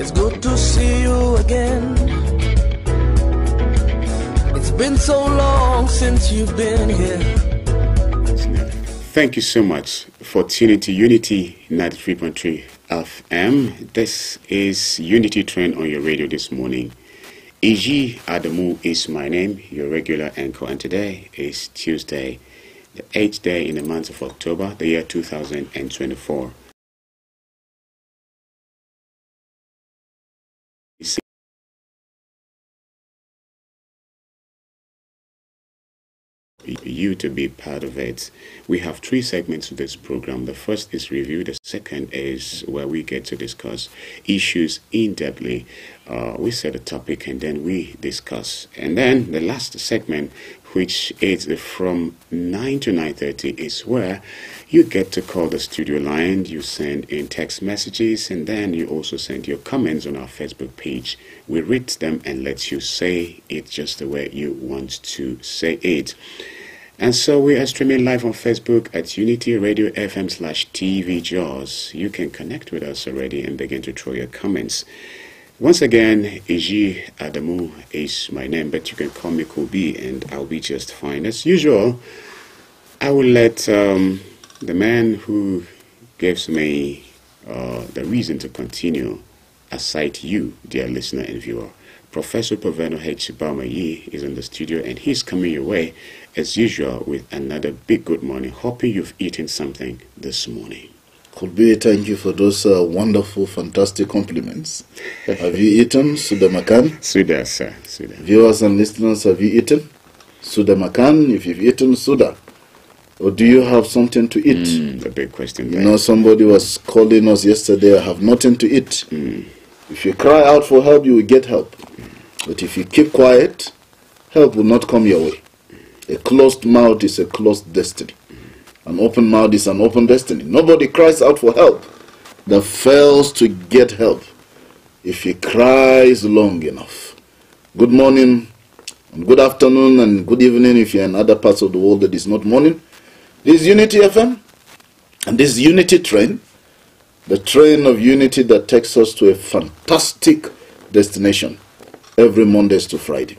It's good to see you again. It's been so long since you've been here. Thank you so much for tuning to Unity 93.3 FM. This is Unity Trend on your radio this morning. Iji Adamu is my name, your regular anchor, and today is Tuesday, the 8th day in the month of October, the year 2024. You to be part of it. We have three segments to this program. The first is review. The second is where we get to discuss issues in-depthly. We set a topic and then we discuss. And then the last segment, which is from 9 to 9:30, is where you get to call the studio line. You send in text messages, and then you also send your comments on our Facebook page. We read them and let you say it just the way you want to say it. And so we are streaming live on Facebook at Unity Radio FM/TV Jaws. You can connect with us already and begin to throw your comments. Once again, Iji Adamu is my name, but you can call me Kobe and I'll be just fine. As usual, I will let the man who gives me the reason to continue aside you, dear listener and viewer. Professor Paveno H. Bamayi is in the studio and he's coming your way as usual with another big good morning. Hoping you've eaten something this morning. Could be, thank you for those wonderful, fantastic compliments. Have you eaten Suda Makan? Suda, sir. Suda. Viewers and listeners, have you eaten Suda Makan? If you've eaten Suda, or do you have something to eat? The big question. You know, somebody was calling us yesterday, I have nothing to eat. If you cry out for help, you will get help. But if you keep quiet, help will not come your way. A closed mouth is a closed destiny. An open mouth is an open destiny. Nobody cries out for help that fails to get help if he cries long enough. Good morning, and good afternoon, and good evening if you're in other parts of the world that is not morning. This is Unity FM, and this is Unity Train, the train of unity that takes us to a fantastic destination every Mondays to Friday.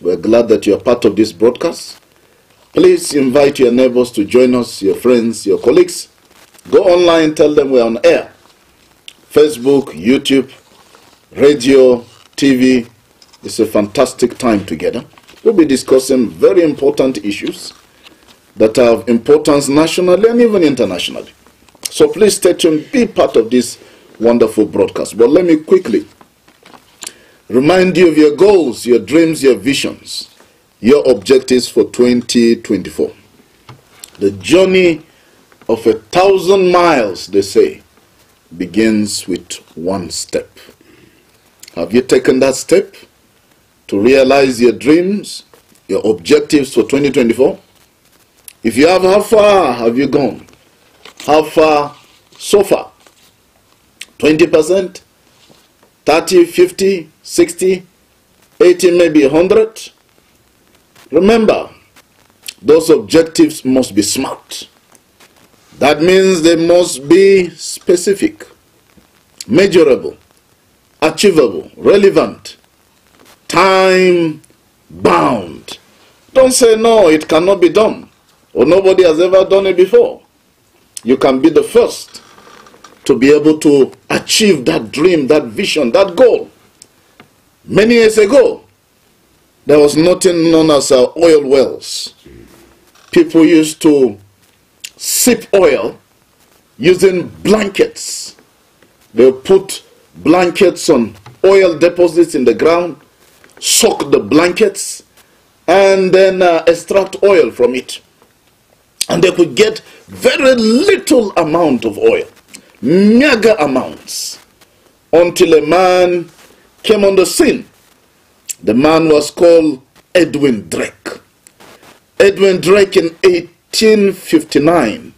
We're glad that you're part of this broadcast. Please invite your neighbors to join us, your friends, your colleagues. Go online, tell them we're on air. Facebook, YouTube, radio, TV. It's a fantastic time together. We'll be discussing very important issues that have importance nationally and even internationally. So please stay tuned, be part of this wonderful broadcast. But let me quickly remind you of your goals, your dreams, your visions, your objectives for 2024. The journey of 1,000 miles, they say, begins with one step. Have you taken that step to realize your dreams, your objectives for 2024? If you have, how far have you gone? How far so far? 20%? 30, 50, 60, 80, maybe 100? Remember, those objectives must be SMART. That means they must be specific, measurable, achievable, relevant, time-bound. Don't say, no, it cannot be done, or nobody has ever done it before. You can be the first to be able to achieve that dream, that vision, that goal. Many years ago, there was nothing known as oil wells. People used to sip oil using blankets. They put blankets on oil deposits in the ground, soak the blankets, and then extract oil from it. And they could get very little amount of oil, mega amounts, until a man came on the scene. The man was called Edwin Drake. Edwin Drake in 1859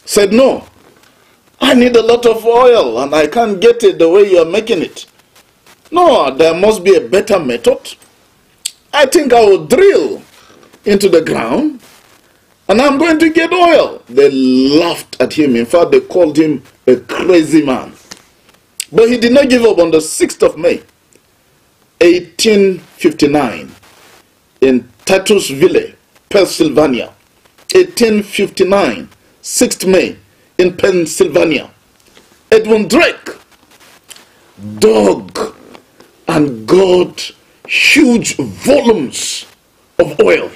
said, no, I need a lot of oil and I can't get it the way you are making it. No, there must be a better method. I think I will drill into the ground and I'm going to get oil. They laughed at him. In fact, they called him a crazy man. But he did not give up. On the 6th of May, 1859, in Titusville, Pennsylvania. 1859, 6th May, in Pennsylvania. Edwin Drake dug and got huge volumes of oil.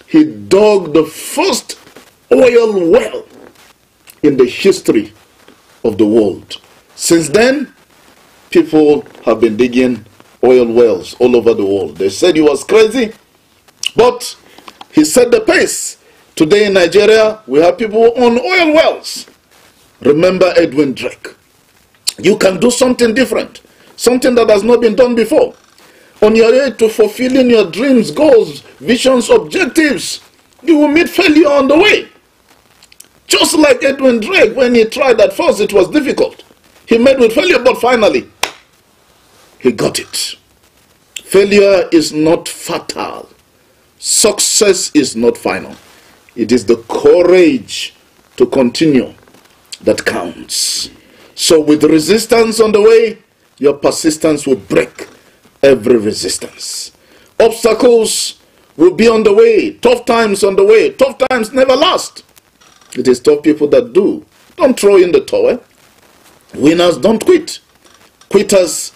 He dug the first oil well in the history of the world. Since then, people have been digging oil wells all over the world. They said he was crazy, but he set the pace. Today in Nigeria, we have people on oil wells. Remember Edwin Drake. You can do something different, something that has not been done before. On your way to fulfilling your dreams, goals, visions, objectives, you will meet failure on the way. Just like Edwin Drake, when he tried at first, it was difficult. He met with failure, but finally, he got it. Failure is not fatal. Success is not final. It is the courage to continue that counts. So with resistance on the way, your persistence will break every resistance. Obstacles will be on the way. Tough times on the way. Tough times never last. It is tough people that do. Don't throw in the towel. Winners don't quit. Quitters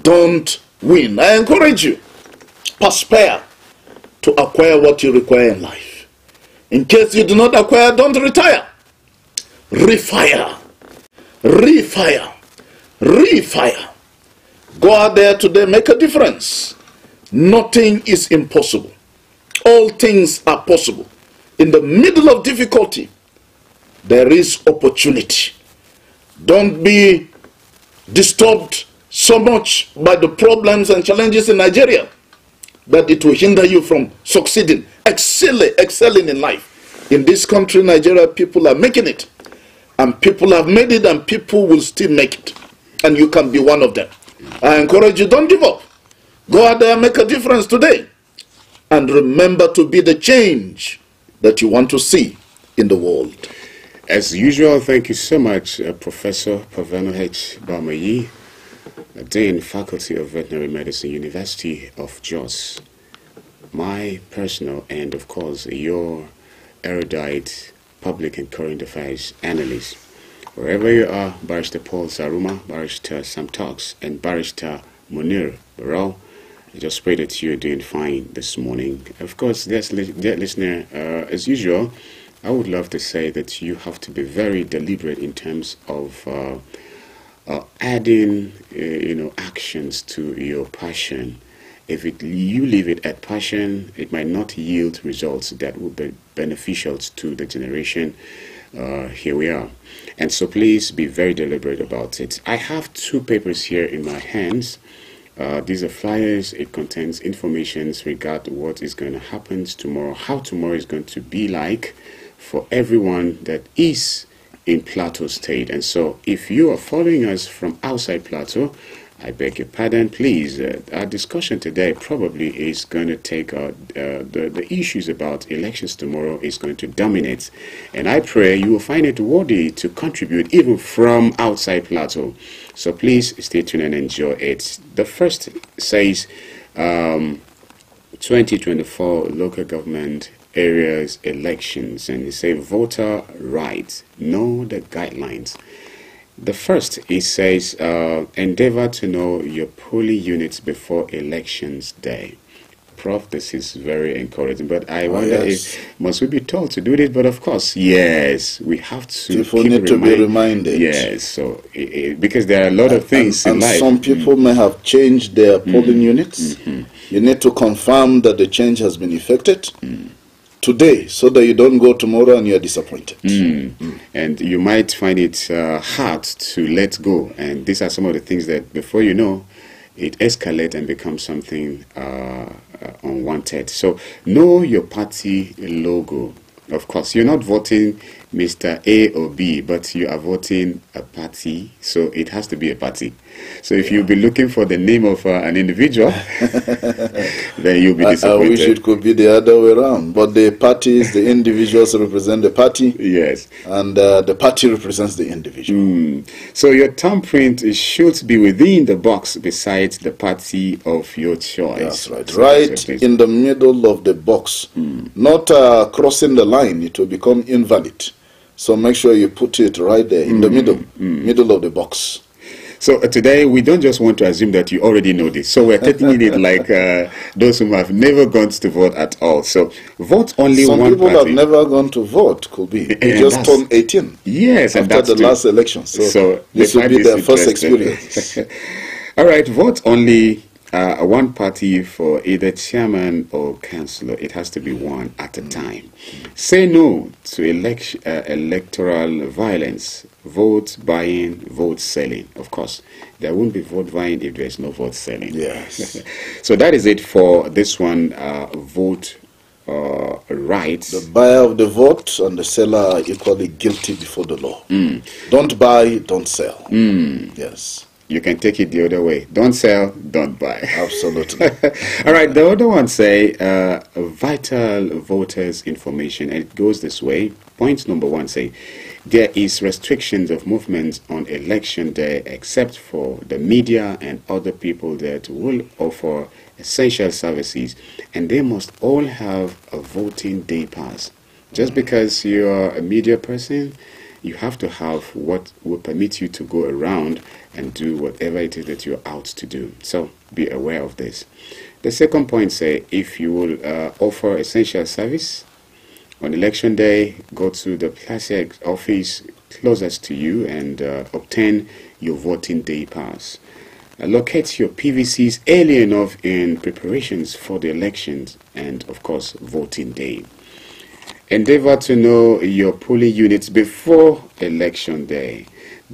don't win. I encourage you, perspire to acquire what you require in life. In case you do not acquire, don't retire. Refire. Refire. Refire. Go out there today, make a difference. Nothing is impossible. All things are possible. In the middle of difficulty, there is opportunity. Don't be disturbed so much by the problems and challenges in Nigeria that it will hinder you from succeeding, excelling in life. In this country, Nigeria, people are making it. And people have made it, and people will still make it. And you can be one of them. I encourage you, don't give up. Go out there and make a difference today. And remember to be the change that you want to see in the world. As usual, thank you so much, Professor Paveno H. Bamayi, Dean, Faculty of Veterinary Medicine, University of Jos. My personal and, of course, your erudite public and current affairs analyst. Wherever you are, Barrister Paul Zaruma, Barrister Sam Talks, and Barrister Munir Barrow, I just pray that you're doing fine this morning. Of course, dear listener, as usual, I would love to say that you have to be very deliberate in terms of adding, actions to your passion. If you leave it at passion, it might not yield results that will be beneficial to the generation. Here we are. And so please be very deliberate about it. I have two papers here in my hands. These are flyers. It contains information regarding what is going to happen tomorrow, how tomorrow is going to be like for everyone that is in Plateau State. And so if you are following us from outside Plateau, I beg your pardon, please. Our discussion today probably is going to take the issues about elections tomorrow is going to dominate. And I pray you will find it worthy to contribute even from outside Plateau. So please stay tuned and enjoy it. The first says 2024 local government areas elections, and it says voter rights, know the guidelines. The first, it says, endeavor to know your polling units before elections day. Prof, this is very encouraging, but I wonder if must we be told to do this? But of course, yes, we have to. People need to be reminded. Yes, so because there are a lot of things in life. Some people may have changed their polling units. You need to confirm that the change has been effected today, so that you don't go tomorrow and you're disappointed. And you might find it hard to let go. And these are some of the things that before you know, it escalates and becomes something unwanted. So know your party logo. Of course, you're not voting Mr. A or B, but you are voting a party, so it has to be a party. So if you'll be looking for the name of an individual, then you'll be disappointed. I wish it could be the other way around, but the parties, the individuals represent the party. Yes. And the party represents the individual. So your thumbprint should be within the box beside the party of your choice. That's right. So right in the middle of the box. Not crossing the line, it will become invalid. So make sure you put it right there in the middle of the box. So today we don't just want to assume that you already know this. So we're taking it like those who have never gone to vote at all. So vote only one party. Some people have never gone to vote, could be. They just turned 18. Yes, and after the last election. So this will be their first experience. All right, vote only one party for either chairman or councillor. It has to be one at a time. Say no to electoral violence. Vote buying, vote selling. Of course, there won't be vote buying if there's no vote selling. Yes. So that is it for this one. Vote right. The buyer of the vote and the seller are equally guilty before the law. Don't buy, don't sell. Yes. You can take it the other way. Don't sell, don't buy. Absolutely. All right, the other one say vital voters information, and it goes this way. Point number one say there is restrictions of movement on election day except for the media and other people that will offer essential services, and they must all have a voting day pass. Just because you're a media person, you have to have what will permit you to go around and do whatever it is that you're out to do. So be aware of this. The second point say if you will offer essential service on election day, go to the PLATEAU office closest to you and obtain your voting day pass. Locate your PVCs early enough in preparations for the elections and, of course, voting day. Endeavor to know your polling units before election day.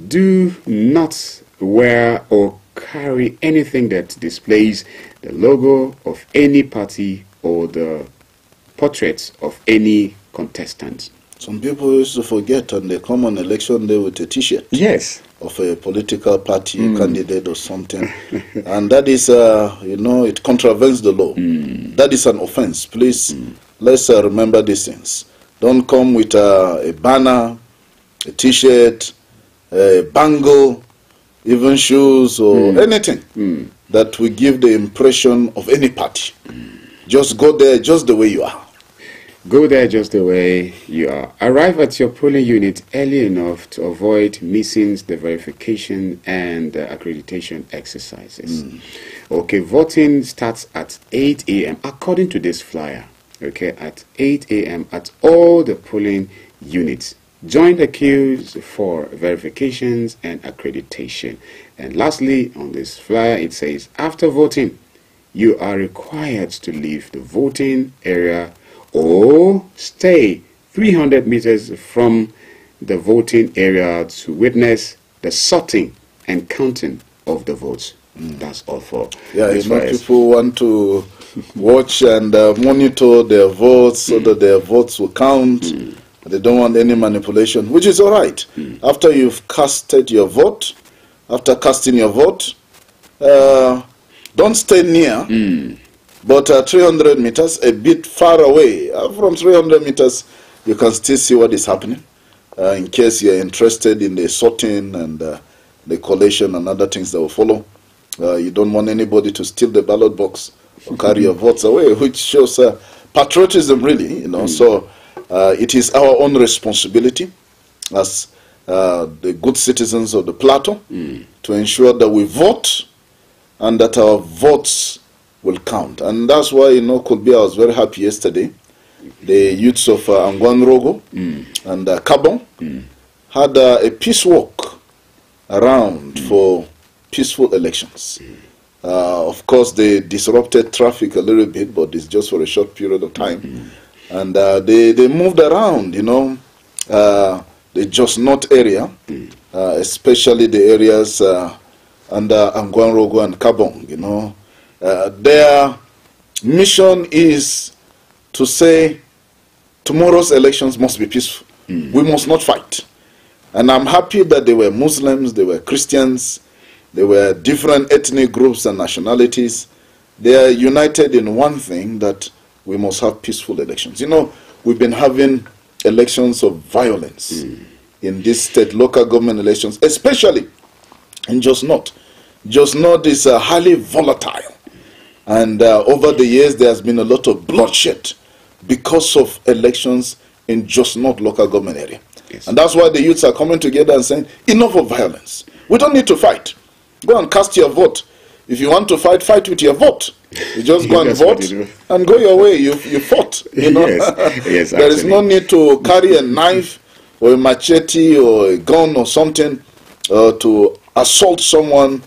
Do not wear or carry anything that displays the logo of any party or the portraits of any contestant. Some people used to forget and they come on election day with a t-shirt. Yes. Of a political party candidate or something. And that is, it contravenes the law. That is an offense. Please, let's remember these things. Don't come with a banner, a t-shirt, a bangle, even shoes or anything that will give the impression of any party. Just go there just the way you are. Go there just the way you are. Arrive at your polling unit early enough to avoid missing the verification and accreditation exercises. Okay, voting starts at 8 a.m. according to this flyer. Okay, at 8 a.m. at all the polling units. Join the queues for verifications and accreditation. And lastly, on this flyer, it says, after voting, you are required to leave the voting area or stay 300 meters from the voting area to witness the sorting and counting of the votes. That's all for this people want to watch and monitor their votes so that their votes will count. They don't want any manipulation, which is all right. After you've casted your vote, after casting your vote, don't stay near, but 300 meters, a bit far away. From 300 meters, you can still see what is happening. In case you're interested in the sorting and the collation and other things that will follow. You don't want anybody to steal the ballot box or carry your votes away, which shows patriotism, really. So it is our own responsibility as the good citizens of the plateau to ensure that we vote and that our votes will count. And that's why, Kolbi, I was very happy yesterday. The youths of Angwanrogo and Kabong had a peace walk around for peaceful elections. Of course, they disrupted traffic a little bit, but it's just for a short period of time. And they moved around, the Just North area, especially the areas under Angwanrogo and Kabong, their mission is to say tomorrow's elections must be peaceful. We must not fight. And I'm happy that they were Muslims, they were Christians, they were different ethnic groups and nationalities. They are united in one thing, that we must have peaceful elections. You know, we've been having elections of violence in this state, local government elections, especially in Just North. Just North is highly volatile. And over the years, there has been a lot of bloodshed because of elections in Just North local government area. Yes. And that's why the youths are coming together and saying, enough of violence. We don't need to fight. Go and cast your vote. If you want to fight, fight with your vote. You just go and vote and go your way. You fought. You know? Yes, there is no need to carry a knife or a machete or a gun or something to assault someone,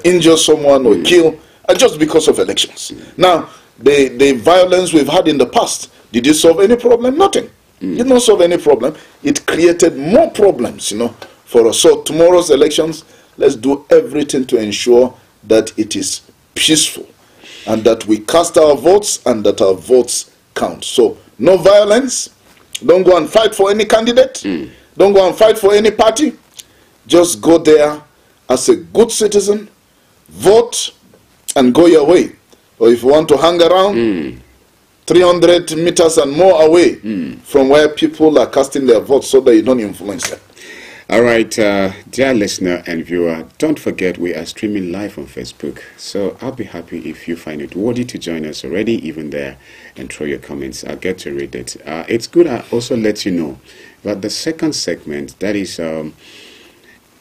injure someone or kill just because of elections. Now, the violence we've had in the past, did it solve any problem? Nothing. It did not solve any problem. It created more problems, you know, for us. So tomorrow's elections, let's do everything to ensure that it is peaceful and that we cast our votes and that our votes count. So no violence. Don't go and fight for any candidate. Don't go and fight for any party. Just go there as a good citizen, vote, and go your way. Or if you want to hang around, 300 meters and more away from where people are casting their votes so that you don't influence them. All right, dear listener and viewer, don't forget we are streaming live on Facebook. So I'll be happy if you find it worthy to join us already, even there, and throw your comments. I'll get to read it. It's good I also let you know that the second segment, that is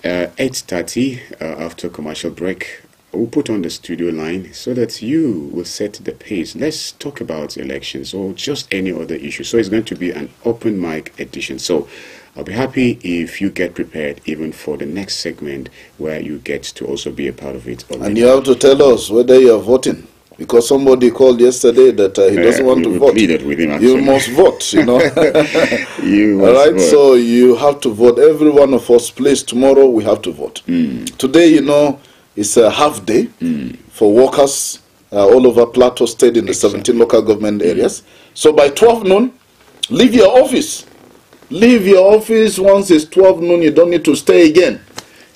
8:30 after commercial break, we'll put on the studio line so that you will set the pace. Let's talk about elections or just any other issue. So it's going to be an open mic edition. So I'll be happy if you get prepared even for the next segment where you get to also be a part of it. And you have to tell us whether you are voting. Because somebody called yesterday that he doesn't want to vote. With him, you must vote, you know. You all right, vote. so you have to vote. Every one of us, please, tomorrow we have to vote. Today, you know, it's a half day for workers all over Plateau State in the 17 local government areas. So by 12 noon, leave your office. Leave your office. Once it's 12 noon, you don't need to stay again.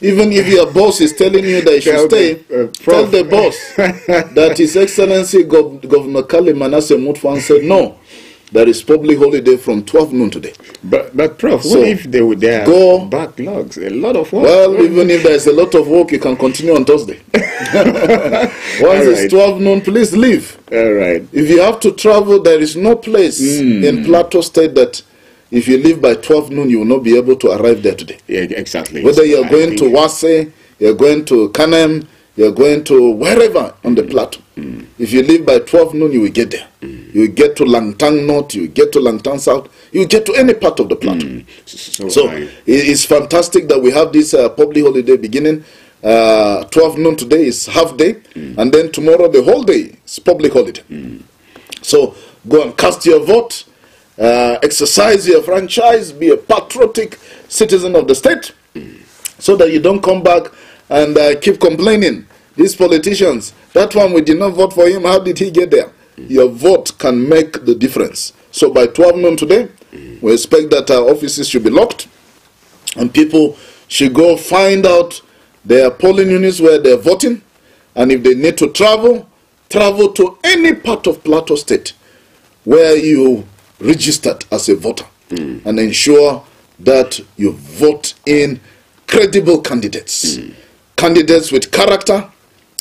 Even if your boss is telling you that you should stay, tell the boss that His Excellency Governor Kali Manasseh Mutfan said, no, there is public holiday from 12 noon today. But Prof, So, what if there were backlogs, a lot of work? Well, even if there's a lot of work, you can continue on Thursday. Once it's 12 noon, please leave. All right. If you have to travel, there is no place in Plateau State that if you leave by 12 noon, you will not be able to arrive there today. Yeah, exactly. Whether you're going to Wase, you're going to Kanem, you're going to wherever on the plateau. If you leave by 12 noon, you will get there. You will get to Langtang North, you will get to Langtang South, you will get to any part of the plateau. So it's fantastic that we have this public holiday beginning. 12 noon today is half day, and then tomorrow the whole day is public holiday. So go and cast your vote. Exercise your franchise, be a patriotic citizen of the state, so that you don't come back and keep complaining. These politicians, that one we did not vote for him, how did he get there? Your vote can make the difference. So by 12 noon today, we expect that our offices should be locked, and people should go find out their polling units where they're voting, and if they need to travel to any part of Plateau State where you registered as a voter, and ensure that you vote in credible candidates. Candidates with character,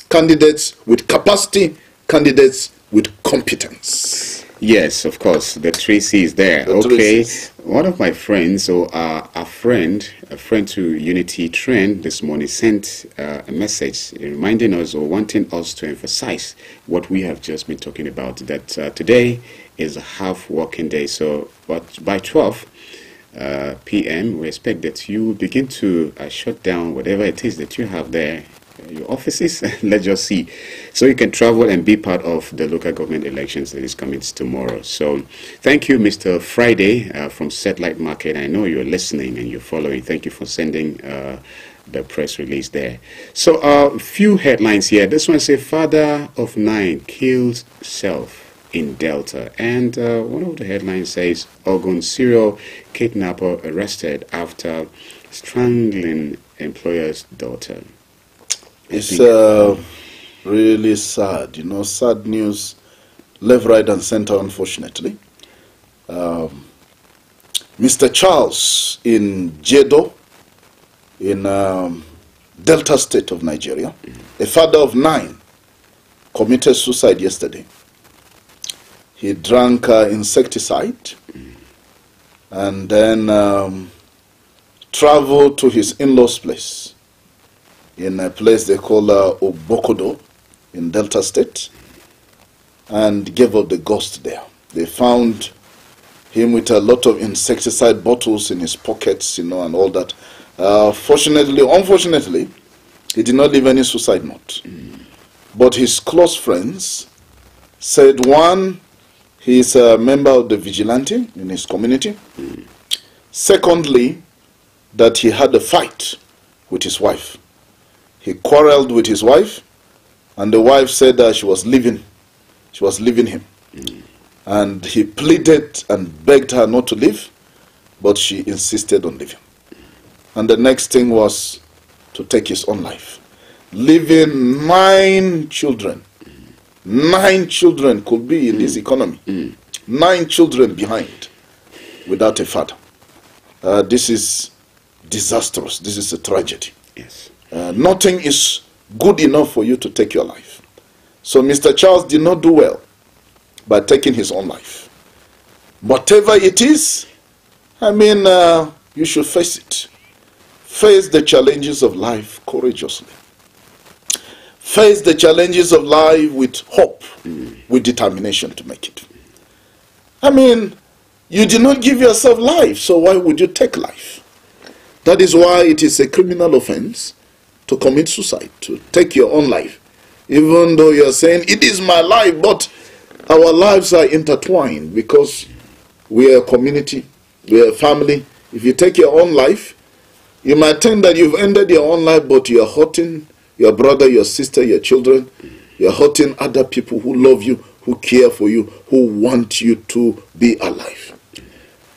candidates with capacity, candidates with competence. Yes, of course, the 3 C's there. Okay, one of my friends, or a friend to Unity Trend this morning, sent a message reminding us or wanting us to emphasize what we have just been talking about, that today is a half working day. So but by 12 p.m. we expect that you begin to shut down whatever it is that you have there, your offices. Let's just see, so you can travel and be part of the local government elections that is coming tomorrow. So thank you, Mr. Friday from Satellite Market. I know you're listening and you're following. Thank you for sending the press release there. So a few headlines here. This one says, father of 9 kills self in Delta. And one of the headlines says, Ogun serial kidnapper arrested after strangling employer's daughter. It's really sad, you know, sad news, left, right, and center, unfortunately. Mr. Charles in Jedo, in Delta State of Nigeria, a father of 9, committed suicide yesterday. He drank insecticide and then traveled to his in-laws' place in a place they call Obokodo in Delta State and gave up the ghost there. They found him with a lot of insecticide bottles in his pockets, you know, and all that. Unfortunately, he did not leave any suicide note. But his close friends said, one, he is a member of the vigilante in his community. Secondly, that he had a fight with his wife. He quarreled with his wife, and the wife said that she was leaving him. And he pleaded and begged her not to leave, but she insisted on leaving. And the next thing was to take his own life, leaving 9 children. 9 children could be in this economy. 9 children behind without a father. This is disastrous. This is a tragedy. Yes. Nothing is good enough for you to take your life. So Mr. Charles did not do well by taking his own life. Whatever it is, I mean, you should face it. Face the challenges of life courageously. Face the challenges of life with hope, with determination to make it. I mean, you did not give yourself life, so why would you take life? That is why it is a criminal offense to commit suicide, to take your own life. Even though you are saying, it is my life, but our lives are intertwined because we are a community, we are a family. If you take your own life, you might think that you've ended your own life, but you are hurting your brother, your sister, your children. You're hurting other people who love you, who care for you, who want you to be alive.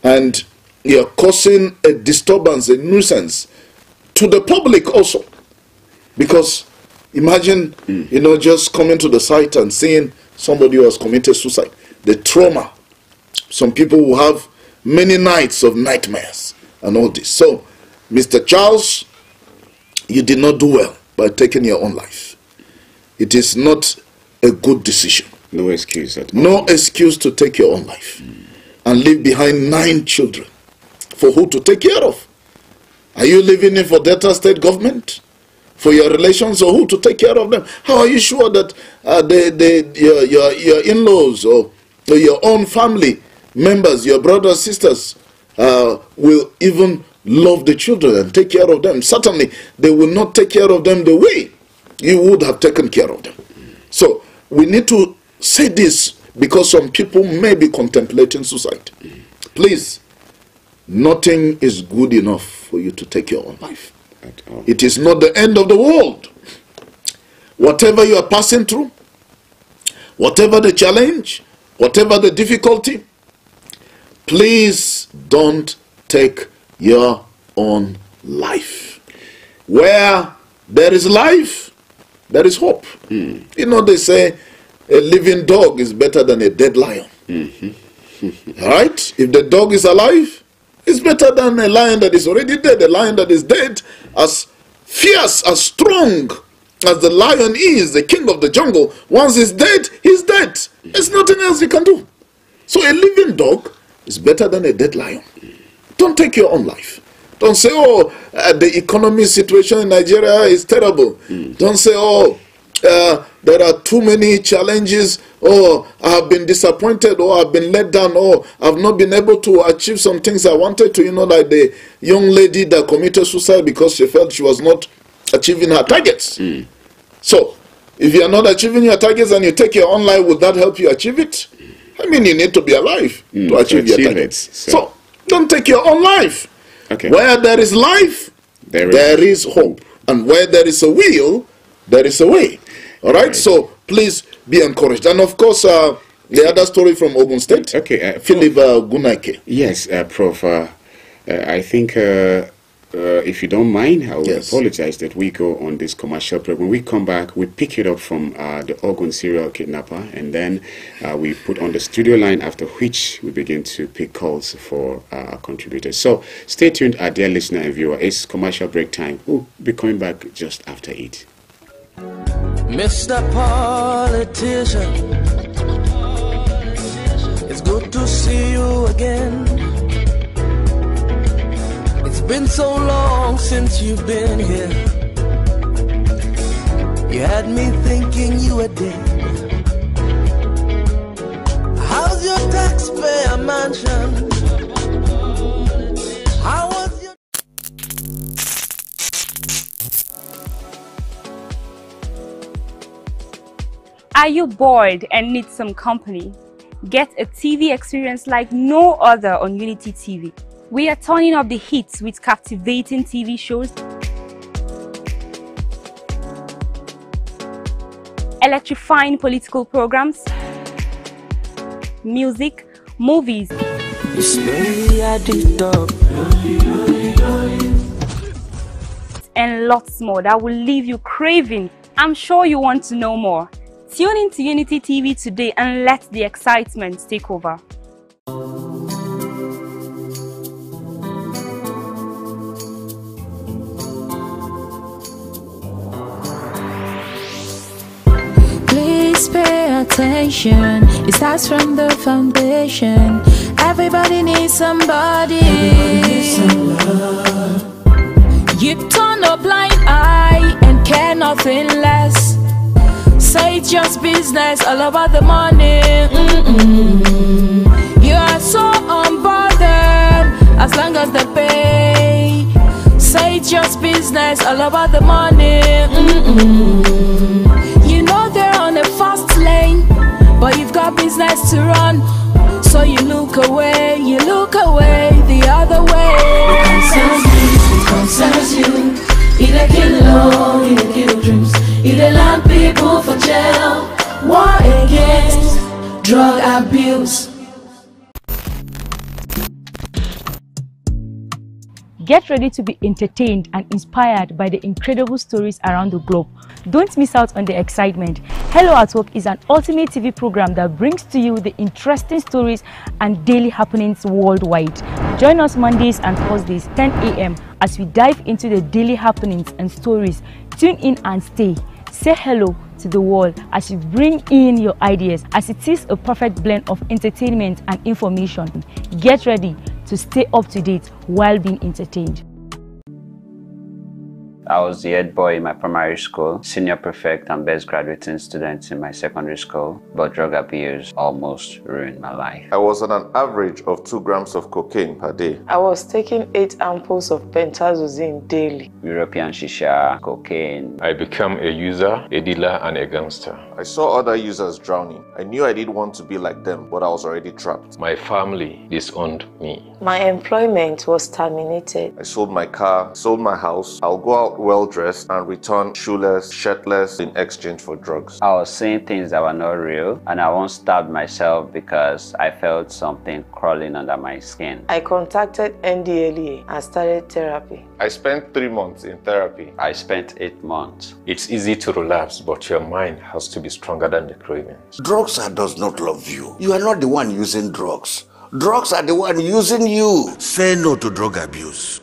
And you're causing a disturbance, a nuisance to the public also. Because imagine, you know, just coming to the site and seeing somebody who has committed suicide. The trauma. Some people will have many nights of nightmares and all this. So, Mr. Charles, you did not do well by taking your own life. It is not a good decision. No excuse at all. No excuse to take your own life and leave behind 9 children for who to take care of. Are you living in for Delta State government? For your relations, or who to take care of them? How are you sure that your in-laws or your own family members, your brothers, sisters, will even love the children and take care of them? Certainly, they will not take care of them the way you would have taken care of them. So, we need to say this because some people may be contemplating suicide. Please, nothing is good enough for you to take your own life. It is not the end of the world. Whatever you are passing through, whatever the challenge, whatever the difficulty, please don't take your own life. Where there is life, there is hope. You know, they say a living dog is better than a dead lion. All right? If the dog is alive, it's better than a lion that is already dead. A lion that is dead, as fierce, as strong as the lion is, the king of the jungle, once he's dead, he's dead. There's nothing else he can do. So a living dog is better than a dead lion. Don't take your own life. Don't say, oh, the economic situation in Nigeria is terrible. Don't say, oh, there are too many challenges, or I have been disappointed, or I've been let down, or I've not been able to achieve some things I wanted to, you know, like the young lady that committed suicide because she felt she was not achieving her targets. So, if you are not achieving your targets and you take your own life, would that help you achieve it? I mean, you need to be alive to achieve your targets. So, don't take your own life. Okay. Where there is life, there is hope. And where there is a will, there is a way. All right? So, please be encouraged. And of course, The other story from Ogun State. Okay. Philip Gunake. Yes, Prof. I think if you don't mind, I will apologize that we go on this commercial break. When we come back, we pick it up from the Ogun serial kidnapper, and then we put on the studio line, after which we begin to pick calls for our contributors. So stay tuned, our dear listener and viewer. It's commercial break time. We'll be coming back just after it. Mr. Politician, it's good to see you again. It's been so long since you've been here. You had me thinking you were dead. How's your taxpayer mansion? How was your... Are you bored and need some company? Get a TV experience like no other on Unity TV. We are turning up the hits with captivating TV shows, electrifying political programs, music, movies, and lots more that will leave you craving. I'm sure you want to know more. Tune in to Unity TV today and let the excitement take over. Please pay attention. It starts from the foundation. Everybody needs somebody. You turn a blind eye and care nothing less. Say it's just business, all about the money. You are so unbothered as long as they pay. Say it's just business, all about the money. You know they're on a fast lane, but you've got business to run. So you look away the other way. It concerns you. It a kill law, it a kill dreams. It a land people for jail. War against drug abuse. Get ready to be entertained and inspired by the incredible stories around the globe. Don't miss out on the excitement. Hello at Work is an ultimate TV program that brings to you the interesting stories and daily happenings worldwide. Join us Mondays and Thursdays, 10 a.m. as we dive into the daily happenings and stories. Tune in and stay. Say hello to the world as you bring in your ideas, as it is a perfect blend of entertainment and information. Get ready to stay up to date while being entertained. I was the head boy in my primary school, senior prefect and best graduating student in my secondary school, but drug abuse almost ruined my life. I was on an average of 2 grams of cocaine per day. I was taking 8 ampoules of pentazosine daily. European shisha, cocaine. I became a user, a dealer, and a gangster. I saw other users drowning. I knew I didn't want to be like them, but I was already trapped. My family disowned me. My employment was terminated. I sold my car, sold my house. I'll go out well-dressed and return shoeless, shirtless in exchange for drugs. I was seeing things that were not real, and I once stabbed myself because I felt something crawling under my skin. I contacted NDLEA and started therapy. I spent 3 months in therapy. I spent 8 months. It's easy to relapse, but your mind has to be stronger than the cravings. Drugs does not love you. You are not the one using drugs. Drugs are the one using you. Say no to drug abuse.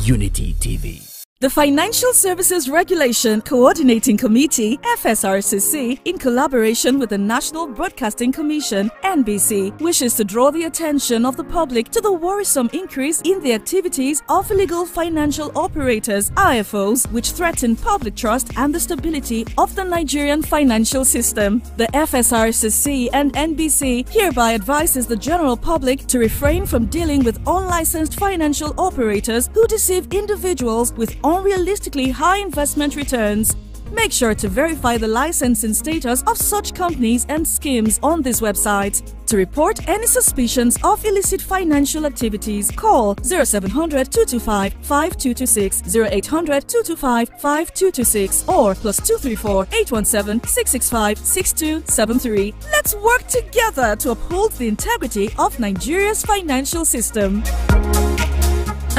Unity TV, The Financial Services Regulation Coordinating Committee, FSRCC, in collaboration with the National Broadcasting Commission, NBC, wishes to draw the attention of the public to the worrisome increase in the activities of illegal financial operators, IFOs, which threaten public trust and the stability of the Nigerian financial system. The FSRCC and NBC hereby advises the general public to refrain from dealing with unlicensed financial operators who deceive individuals with unrealistically high investment returns. Make sure to verify the licensing status of such companies and schemes on this website. To report any suspicions of illicit financial activities, call 0700 225 5226, 0800 225 5226, or +234 817 665 6273. Let's work together to uphold the integrity of Nigeria's financial system.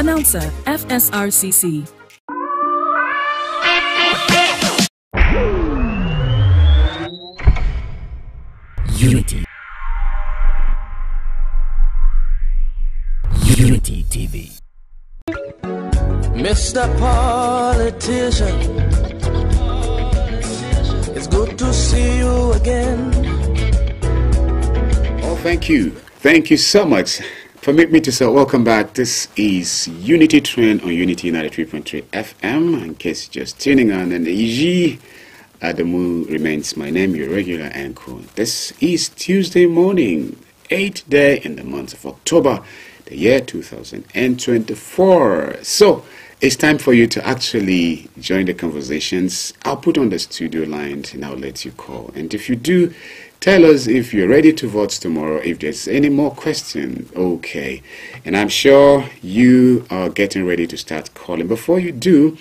Announcer, FSRCC. Unity. Unity TV. Mr. Politician, it's good to see you again. Oh, thank you. Thank you so much. Permit me to say welcome back. This is Unity Train on Unity 93.3 FM. In case you're just tuning on, and Iji Adamu remains my name, your regular anchor. This is Tuesday morning, 8th day in the month of October, the year 2024. So it's time for you to actually join the conversations. I'll put on the studio line and I'll let you call. And if you do, tell us if you're ready to vote tomorrow, if there's any more question. Okay. And I'm sure you are getting ready to start calling. Before you do,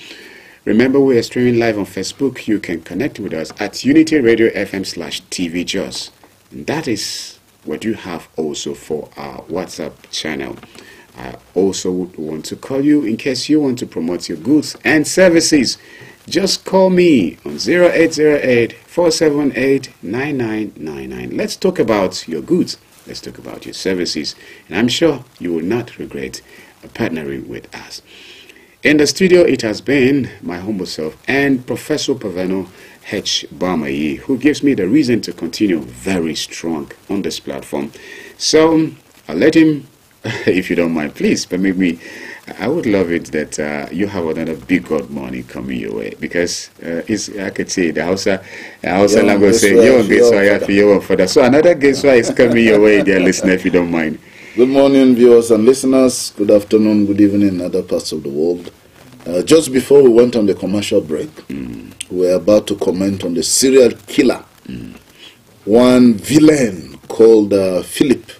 remember, we are streaming live on Facebook. You can connect with us at Unity Radio FM/TV Jos. And that is what you have also for our WhatsApp channel. I also would want to call you in case you want to promote your goods and services. Just call me on 0808-478-9999. Let's talk about your goods. Let's talk about your services. And I'm sure you will not regret partnering with us. In the studio, it has been my humble self and Professor Paveno H. Bamayi, who gives me the reason to continue very strong on this platform. So I'll let him, if you don't mind, please permit me. I would love it that you have another big good morning coming your way, because I could say the HAUSA language saying, so another guest is coming your way, dear listener, if you don't mind. Good morning, viewers and listeners. Good afternoon, good evening in other parts of the world. Just before we went on the commercial break, we were about to comment on the serial killer. One villain called Philip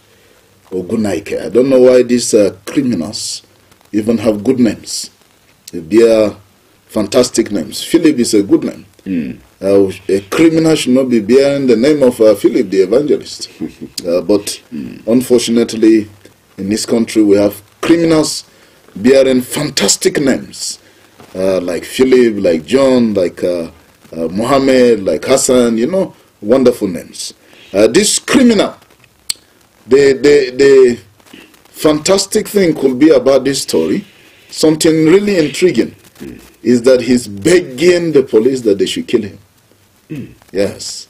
Ogunaike. I don't know why these criminals even have good names. They are fantastic names. Philip is a good name. A criminal should not be bearing the name of Philip the Evangelist. But unfortunately, in this country, we have criminals bearing fantastic names, like Philip, like John, like Muhammad, like Hassan, you know, wonderful names. This criminal, the fantastic thing could be about this story, something really intriguing, is that he's begging the police that they should kill him. Yes.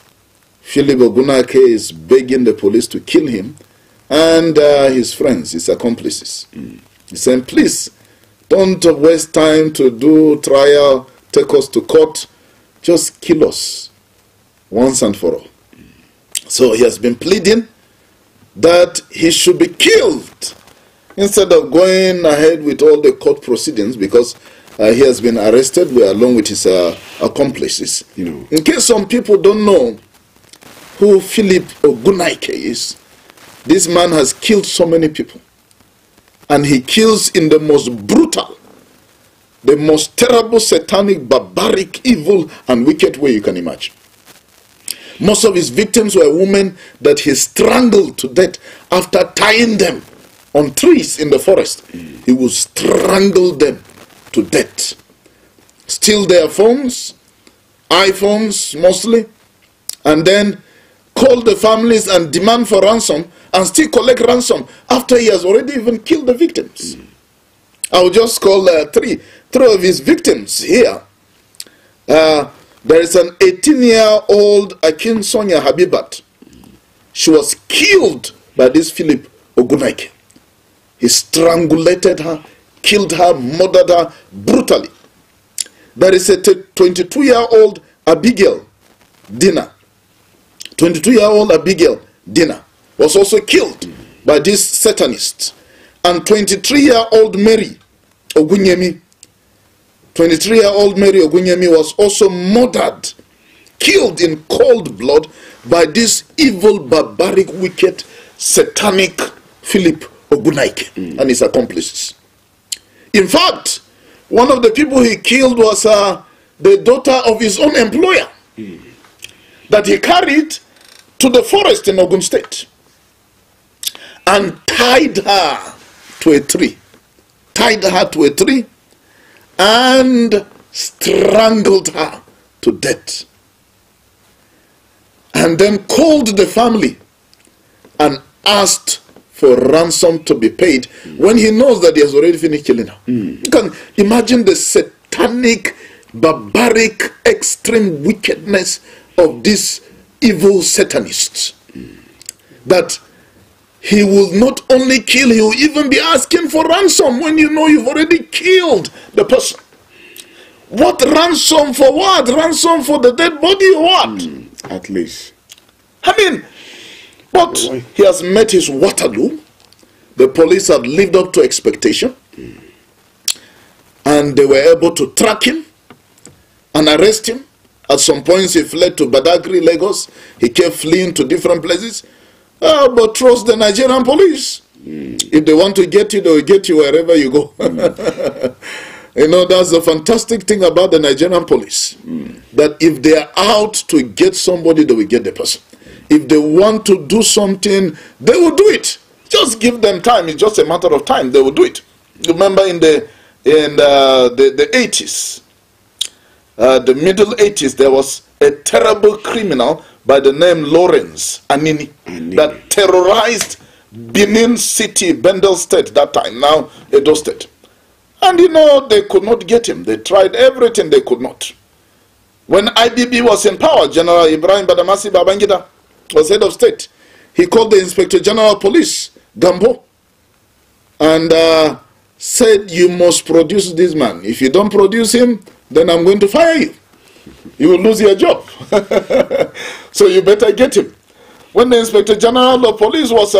Philip Ogunake is begging the police to kill him and his friends, his accomplices. He's saying, please, don't waste time to do trial, take us to court, just kill us once and for all. So he has been pleading that he should be killed instead of going ahead with all the court proceedings, because he has been arrested along with his accomplices. You know, in case some people don't know who Philip Ogunaike is, this man has killed so many people. And he kills in the most brutal, the most terrible, satanic, barbaric, evil, and wicked way you can imagine. Most of his victims were women that he strangled to death after tying them on trees in the forest. He would strangle them to death. Steal their phones, iPhones mostly, and then call the families and demand for ransom, and still collect ransom after he has already even killed the victims. I'll just call three. 3 of his victims here. There is an 18-year-old Akin Sonia Habibat. She was killed by this Philip Ogunaike. He strangulated her, killed her, murdered her brutally. There is a 22-year-old Abigail Dina. 22-year-old Abigail Dina was also killed by these Satanists. And 23-year-old Mary Ogunyemi. 23-year-old Mary Ogunyemi was also murdered, killed in cold blood by this evil, barbaric, wicked, satanic Philip Ogunaike and his accomplices. In fact, one of the people he killed was the daughter of his own employer that he carried to the forest in Ogun State and tied her to a tree. Tied her to a tree and strangled her to death. And then called the family and asked for ransom to be paid when he knows that he has already finished killing her. You can imagine the satanic, barbaric, extreme wickedness of these evil Satanists. That he will not only kill, he will even be asking for ransom when you know you've already killed the person. What ransom for what? Ransom for the dead body or what? At least. I mean, but he has met his Waterloo. The police have lived up to expectation. And they were able to track him and arrest him. At some points he fled to Badagry, Lagos. He kept fleeing to different places. But trust the Nigerian police. If they want to get you, they will get you wherever you go. You know, that's the fantastic thing about the Nigerian police. That if they are out to get somebody, they will get the person. If they want to do something, they will do it. Just give them time. It's just a matter of time. They will do it. You remember in the 80s, the middle 80s, there was a terrible criminal by the name Lawrence Anini that terrorized Benin City, Bendel State that time, now Edo State. And you know, they could not get him. They tried everything, they could not. When IBB was in power, General Ibrahim Badamasi Babangida was head of state. He called the Inspector General of Police, Gambo, and said, you must produce this man. If you don't produce him, then I'm going to fire you. You will lose your job. So you better get him. When the Inspector General of Police was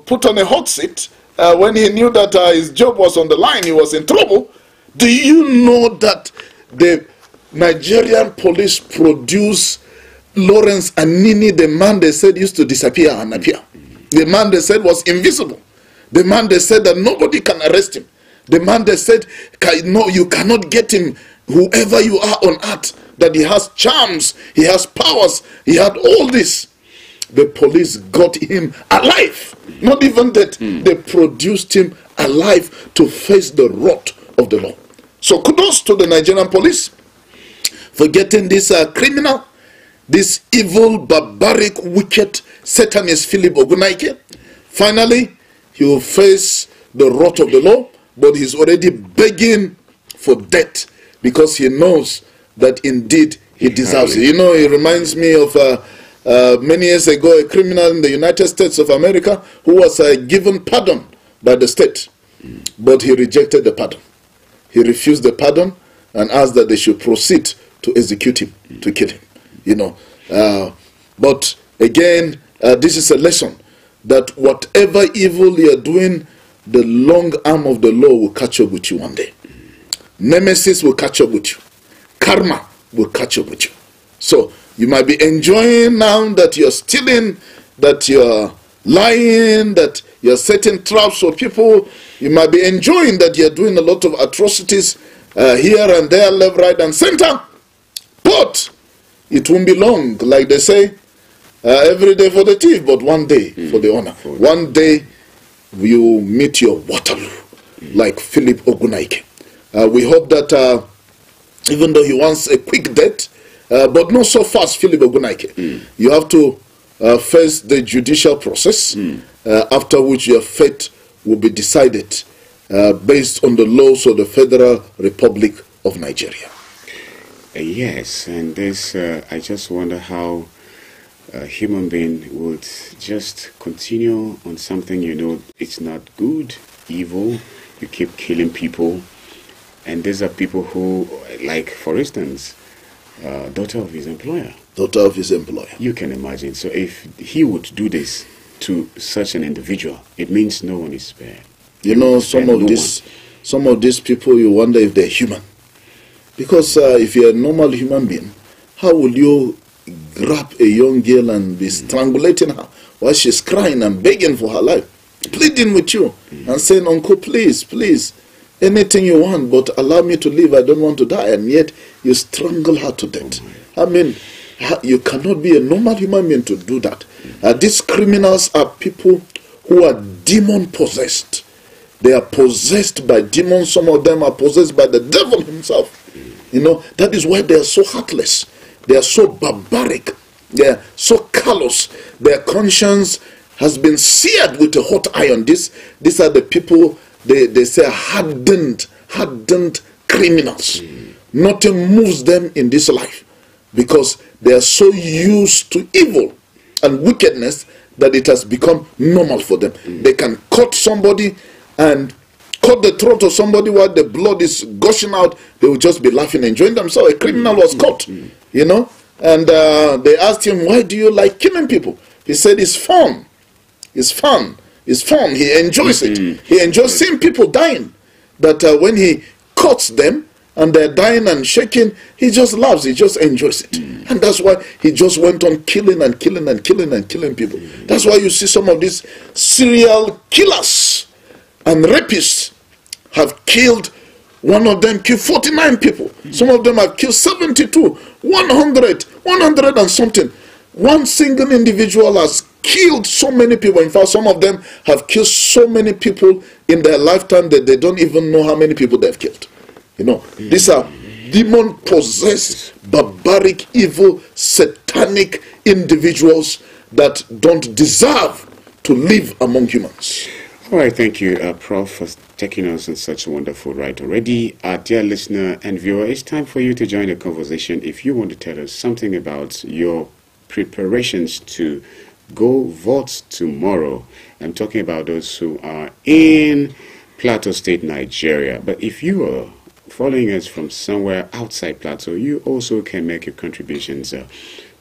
put on a hot seat, when he knew that his job was on the line, he was in trouble. Do you know that the Nigerian police produced Lawrence Anini, the man they said used to disappear and appear? The man they said was invisible. The man they said that nobody can arrest him. The man they said, no, you cannot get him, whoever you are on earth, that he has charms, he has powers, he had all this. The police got him alive. Not even that, they produced him alive to face the wrath of the law. So kudos to the Nigerian police for getting this criminal, this evil, barbaric, wicked, Satanist Philip Ogunaike. Finally, he will face the wrath of the law, but he's already begging for death because he knows that indeed he deserves it. You know, it reminds me of many years ago, a criminal in the United States of America who was given pardon by the state, but he rejected the pardon. He refused the pardon and asked that they should proceed to execute him, to kill him. You know, but again, this is a lesson that whatever evil you are doing, the long arm of the law will catch up with you one day. Nemesis will catch up with you. Karma will catch up with you. So you might be enjoying now that you're stealing, that you're lying, that you're setting traps for people. You might be enjoying that you're doing a lot of atrocities here and there, left, right, and center. But it won't be long, like they say, every day for the thief, but one day for the honor. One day you meet your Waterloo, like Philip Ogunaike. We hope that even though he wants a quick death, but not so fast, Philip Ogunaike. You have to face the judicial process, after which your fate will be decided based on the laws of the Federal Republic of Nigeria. Yes, and this, I just wonder how a human being would just continue on something, you know, it's not good, evil, you keep killing people. And these are people who, like, for instance, daughter of his employer. Daughter of his employer. You can imagine. So if he would do this to such an individual, it means no one is spared. You know, some of these people, you wonder if they're human. Because if you're a normal human being, how will you grab a young girl and be strangulating her while she's crying and begging for her life, pleading with you and saying, "Uncle, please, please, anything you want, but allow me to live, I don't want to die," and yet you strangle her to death. I mean, you cannot be a normal human being to do that. These criminals are people who are demon-possessed. They are possessed by demons. Some of them are possessed by the devil himself. You know, that is why they are so heartless. They are so barbaric. They are so callous. Their conscience has been seared with a hot iron. These are the people, they say, hardened criminals. Nothing moves them in this life because they are so used to evil and wickedness that it has become normal for them. They can cut somebody and cut the throat of somebody while the blood is gushing out. They will just be laughing, enjoying themselves. A criminal was caught, you know, and they asked him, "Why do you like killing people?" He said, "It's fun. It's fun. It's fun." He enjoys it. He enjoys seeing people dying. That when he cuts them and they're dying and shaking, he just laughs. He just enjoys it. And that's why he just went on killing and killing and killing and killing people. That's why you see some of these serial killers and rapists have killed, one of them killed 49 people. Some of them have killed 72, 100 and something. One single individual has killed so many people. In fact, some of them have killed so many people in their lifetime that they don't even know how many people they've killed. You know, these are demon-possessed, barbaric, evil, satanic individuals that don't deserve to live among humans. All right, thank you, Prof, for taking us on such a wonderful ride already. Dear listener and viewer, it's time for you to join the conversation. If you want to tell us something about your preparations to go vote tomorrow, I'm talking about those who are in Plateau State, Nigeria. But if you are following us from somewhere outside Plateau, you also can make your contributions.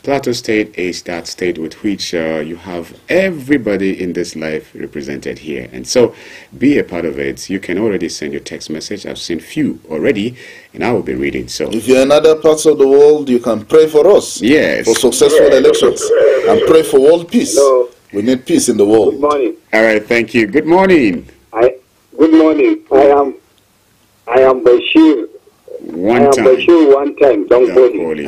Plateau State is that state with which you have everybody in this life represented here. And so be a part of it. You can already send your text message. I've seen few already, and I will be reading. So if you're in other parts of the world, you can pray for us. Yes. For successful elections. And pray for world peace. Hello. We need peace in the world. Good morning. All right, thank you. Good morning. Good morning. I am Bashir. Bashir one time. Don't call me.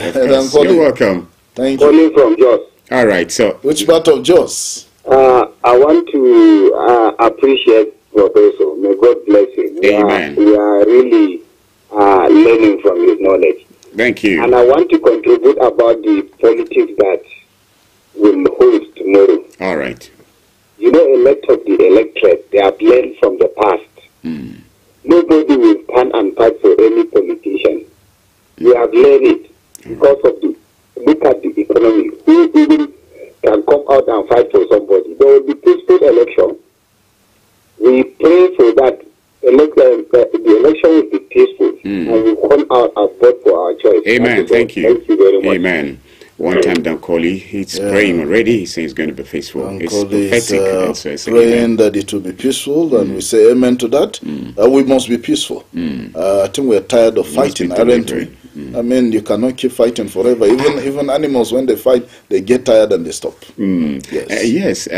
You're welcome. Thank you. Calling from Jos. All right, so which part of Jos? I want to appreciate Professor. May God bless him. Amen. We are really learning from his knowledge. Thank you. And I want to contribute about the politics that will hold tomorrow. All right. You know, the electorate, they have learned from the past. Nobody will stand and fight for any politician. We have learned it because of the look at the economy. Who even can come out and fight for somebody? There will be peaceful election. We pray for that. The election will be peaceful, and we come out and vote for our choice. Amen. Thank you. Thank you very much. Amen. One time, Dankoli, he's praying already. He's saying it's going to be peaceful. It's prophetic. Praying that it will be peaceful, and we say amen to that. We must be peaceful. I think we're tired of fighting, aren't we? I mean, you cannot keep fighting forever. Even animals, when they fight, they get tired and they stop. Yes.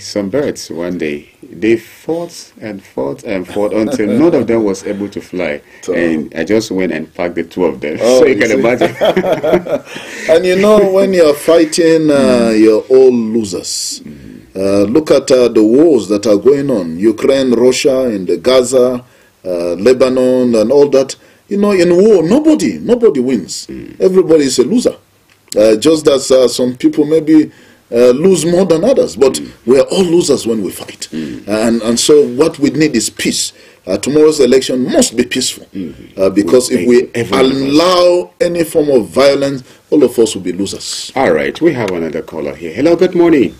Some birds one day, they fought and fought and fought until none of them was able to fly. And I just went and packed the two of them. So you can imagine. And you know, when you're fighting, you're all losers. Look at the wars that are going on. Ukraine, Russia, in the Gaza, Lebanon, and all that. You know, in war, nobody wins. Everybody is a loser. Just as some people maybe lose more than others. But we're all losers when we fight. And so what we need is peace. Tomorrow's election must be peaceful, because if we allow any form of violence, all of us will be losers. All right, we have another caller here. Hello, good morning.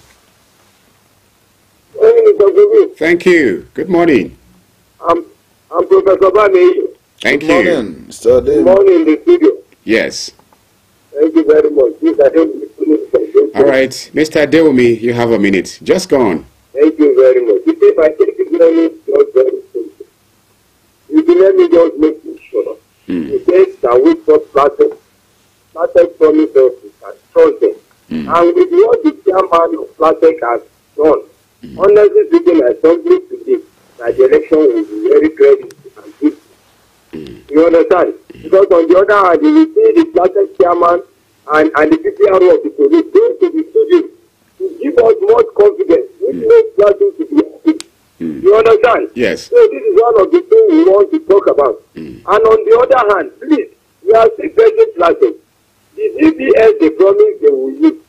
Thank you. Good morning. I'm Professor Bani. Thank you. Good morning, Mr. David. Good morning in the studio. Yes. Thank you very much. All right, Mr. Deomi, you have a minute. Just go on. Thank you very much. If I take it just very simple, you can let me just make it sure. You say that we got started promise us we can trust them. And with what the chairman of Platec has done, honestly speaking, I strongly believe that the election will be very credible and peaceful. You understand? Because on the other hand, you see the Platec chairman and the PPRO of the police going to the studio to give us more confidence, which makes Plateau to be happy. You understand? Yes. So this is one of the things we want to talk about. And on the other hand, please, we are still begging Plateau. The DBS they promise they will use,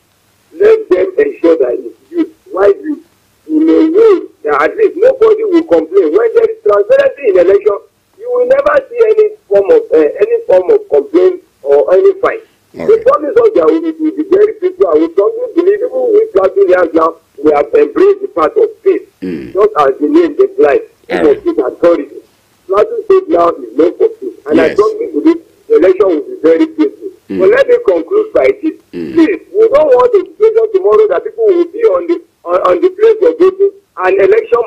let them ensure that it's used wisely in a way that at least nobody will complain. When there is transparency in election, you will never see any form of complaint or any fight. They promise us that we will be very peaceful, and we strongly believe even with Plateauians now, we have embraced the path of peace, just as the name implies, peace authority. Plateau State now is known for peace, and I strongly believe the election will be very peaceful. But let me conclude by this. Please, we don't want a situation tomorrow that people will be on the place of voting and election.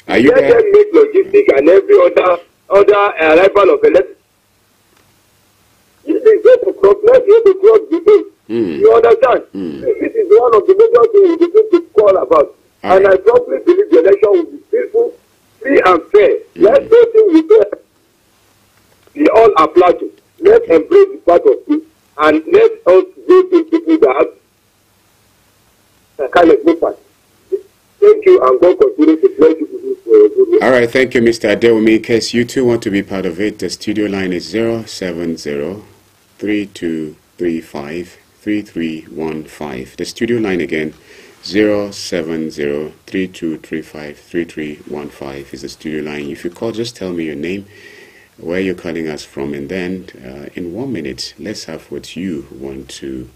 Let them make logistics and every other arrival of election. If they get to cross, let's get to cross the day. You understand? This is one of the major things we need to call about. And I strongly believe the election will be peaceful, free and fair. Let's go things with we all apply to. Let's embrace the part of peace and let us go to people that have kind of impact. Thank you, and God continue to bless you for your good. All right, thank you, Mr. Adeomi. In case you too want to be part of it, the studio line is 070-3235-3315. The studio line again, 070-3235-3315 is the studio line. If you call, just tell me your name, where you're calling us from, and then in 1 minute, let's have what you want to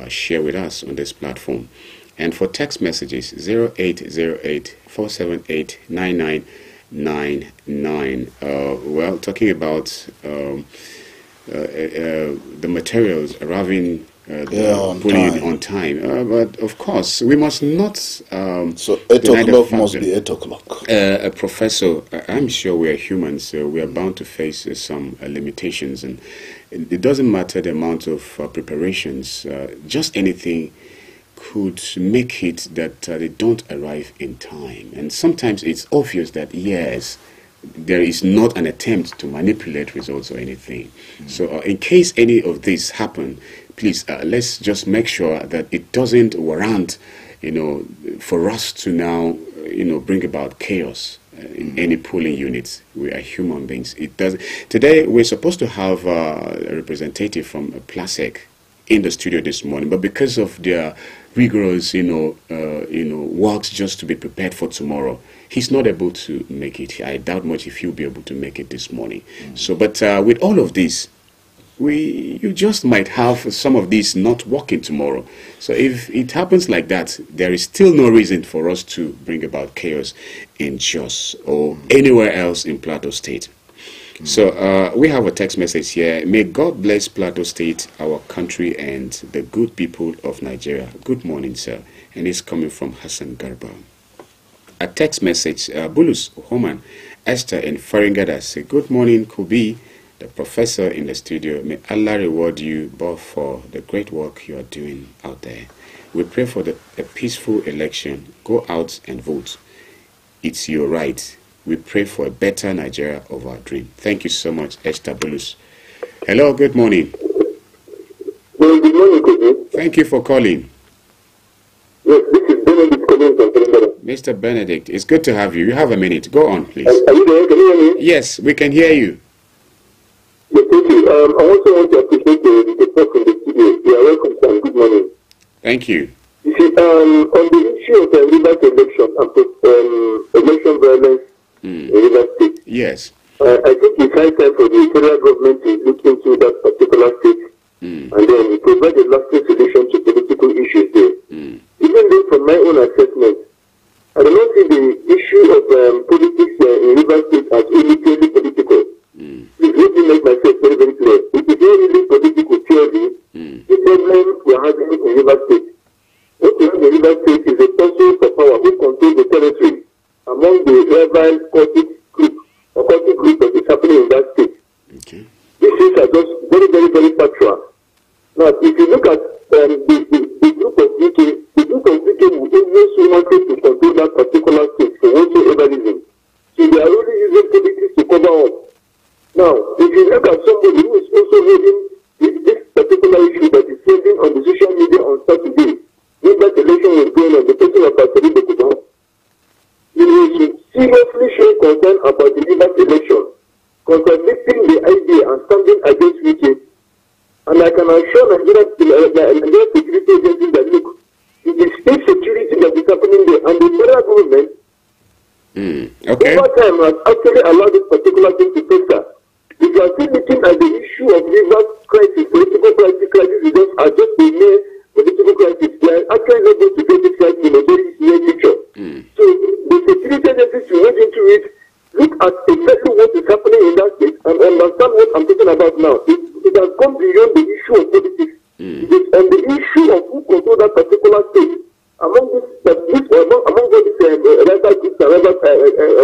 share with us on this platform. And for text messages, 0808-478-9999. Well, talking about the materials arriving on time. But of course, we must not... so 8 o'clock must be 8 o'clock. A professor, I'm sure we are humans, so we are bound to face some limitations. And it doesn't matter the amount of preparations, just anything could make it that they don't arrive in time. And sometimes it's obvious that, yes, there is not an attempt to manipulate results or anything. So in case any of this happen, please, let's just make sure that it doesn't warrant, for us to now, bring about chaos in any polling units. We are human beings. It does. Today, we're supposed to have a representative from Platec in the studio this morning, but because of their rigorous, works just to be prepared for tomorrow, he's not able to make it. I doubt much if he'll be able to make it this morning. So, but with all of this, you just might have some of these not working tomorrow. So if it happens like that, there is still no reason for us to bring about chaos in Jos or anywhere else in Plateau State. So we have a text message here. May God bless Plateau State, our country, and the good people of Nigeria. Good morning, sir. And it's coming from Hassan Garba. A text message, Bulus Homan, Esther in Faringada say, good morning, Kubi, the professor in the studio. May Allah reward you both for the great work you are doing out there. We pray for a peaceful election. Go out and vote. It's your right. We pray for a better Nigeria of our dream. Thank you so much, Esther Bulus. Hello, good morning. Well, good morning, Kubi. Thank you for calling. Yes, this is Benedict calling from Faringada. Mr. Benedict, it's good to have you. You have a minute. Go on, please. Are you there? Can you hear me? Yes, we can hear you. Yes, thank you. I also want to appreciate the talk from the studio. You are welcome, sir. Good morning. Thank you. You see, on the issue of the Rivers election and election violence in Rivers State. Yes. I think it's high time for the federal government to look into that particular state and then provide a lasting solution to political issues there. Even though from my own assessment, I do not see the issue of politics in Rivers State as only purely political. Please let me make myself very, very clear. It is not really political theory. The problem we are having in Rivers State. What we have in Rivers State is a person for power who controls the territory among the rival cultic group that is happening in that state. Okay. These things are just very, very, very factual. Now, if you look at the group of UK, the group of UK will always wanted to control that particular state for whatsoever reason. So they are really using politics to cover up. Now, if you look at somebody who is also holding this particular issue that is trending on the social media on Saturday, when that election was going on, the person of Pastor Kudan, he was seriously showing concern about the Rivers election, contradicting the idea and standing against UK. And I can assure Nigerian security agencies that look, it is state security that is happening there, and the federal government over time has actually allowed this particular thing to fester. If you are still looking at the issue of Rivers crisis, political crisis is just a mere political crisis. They are actually not going to get this crisis in a very near future. So the security agencies should look into it, look at exactly what is happening in that state, and understand what I'm talking about now. It has gone beyond the issue of politics. It is on the issue of who controls that particular state. Among all these rival groups and rival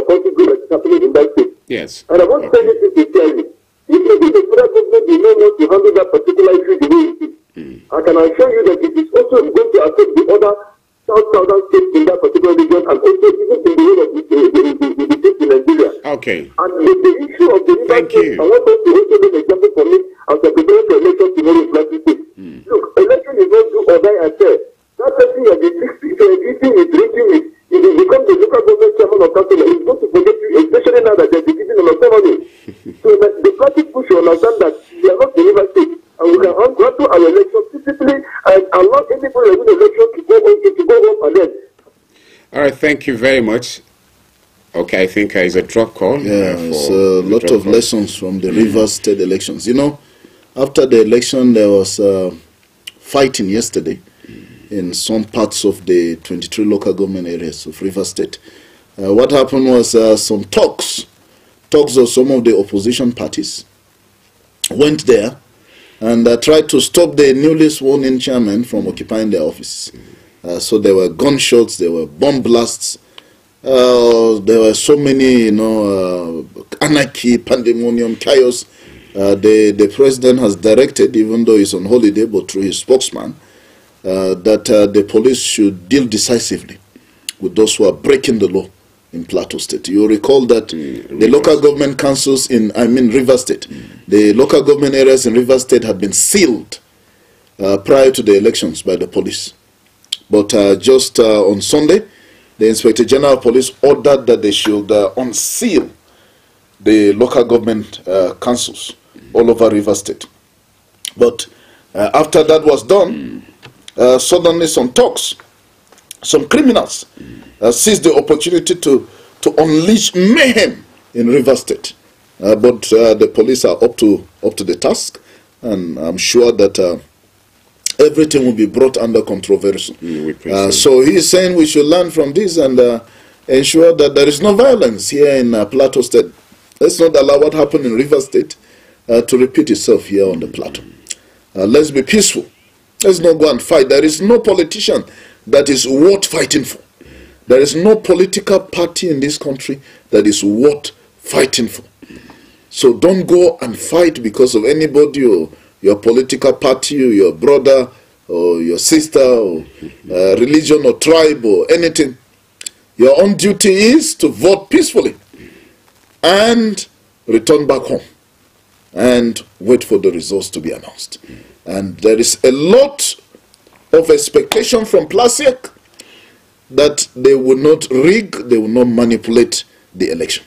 country groups that is happening in that state. Yes. And I want to tell you this sincerely. If maybe the federal government do not want to handle that particular issue the way it is, I can assure you that it is also going to affect the other southern states in that particular region, and also even in the whole of the states in Nigeria. Okay. And the issue of the Rivers State, I want us to also make an example for me as a preparing for election tomorrow in Plateau State. Look, election is not do or die affair. That person you have been eating it, drinking it, if you become the local government chairman or councillor, it's going to forget you, especially now that they're giving an autonomy. So the party push should understand that we are not the Rivers State, and we can go to our election peacefully and allow anybody who win the election to go home and then. All right, thank you very much. Okay, I think it's a drop call. Yeah, it's a lot of lessons from the Rivers State elections. You know, after the election, there was fighting yesterday in some parts of the 23 local government areas of Rivers State. What happened was some talks of some of the opposition parties went there and tried to stop the newly sworn-in chairman from occupying their office. So there were gunshots, there were bomb blasts, there were so many, anarchy, pandemonium, chaos. The president has directed, even though he's on holiday, but through his spokesman, that the police should deal decisively with those who are breaking the law in Plateau State. You recall that the local government councils in, Rivers State, the local government areas in Rivers State had been sealed prior to the elections by the police. But just on Sunday, the Inspector General of Police ordered that they should unseal the local government councils all over Rivers State. But after that was done, suddenly some criminals seized the opportunity to unleash mayhem in Rivers State. But the police are up to the task, and I'm sure that everything will be brought under control very soon. So he is saying we should learn from this and ensure that there is no violence here in Plateau State. Let's not allow what happened in Rivers State to repeat itself here on the Plateau. Let's be peaceful. Let's not go and fight. There is no politician that is worth fighting for. There is no political party in this country that is worth fighting for. So don't go and fight because of anybody or your political party or your brother or your sister or religion or tribe or anything. Your own duty is to vote peacefully and return back home and wait for the results to be announced. And there is a lot of expectation from PLATEAU that they will not rig, they will not manipulate the election.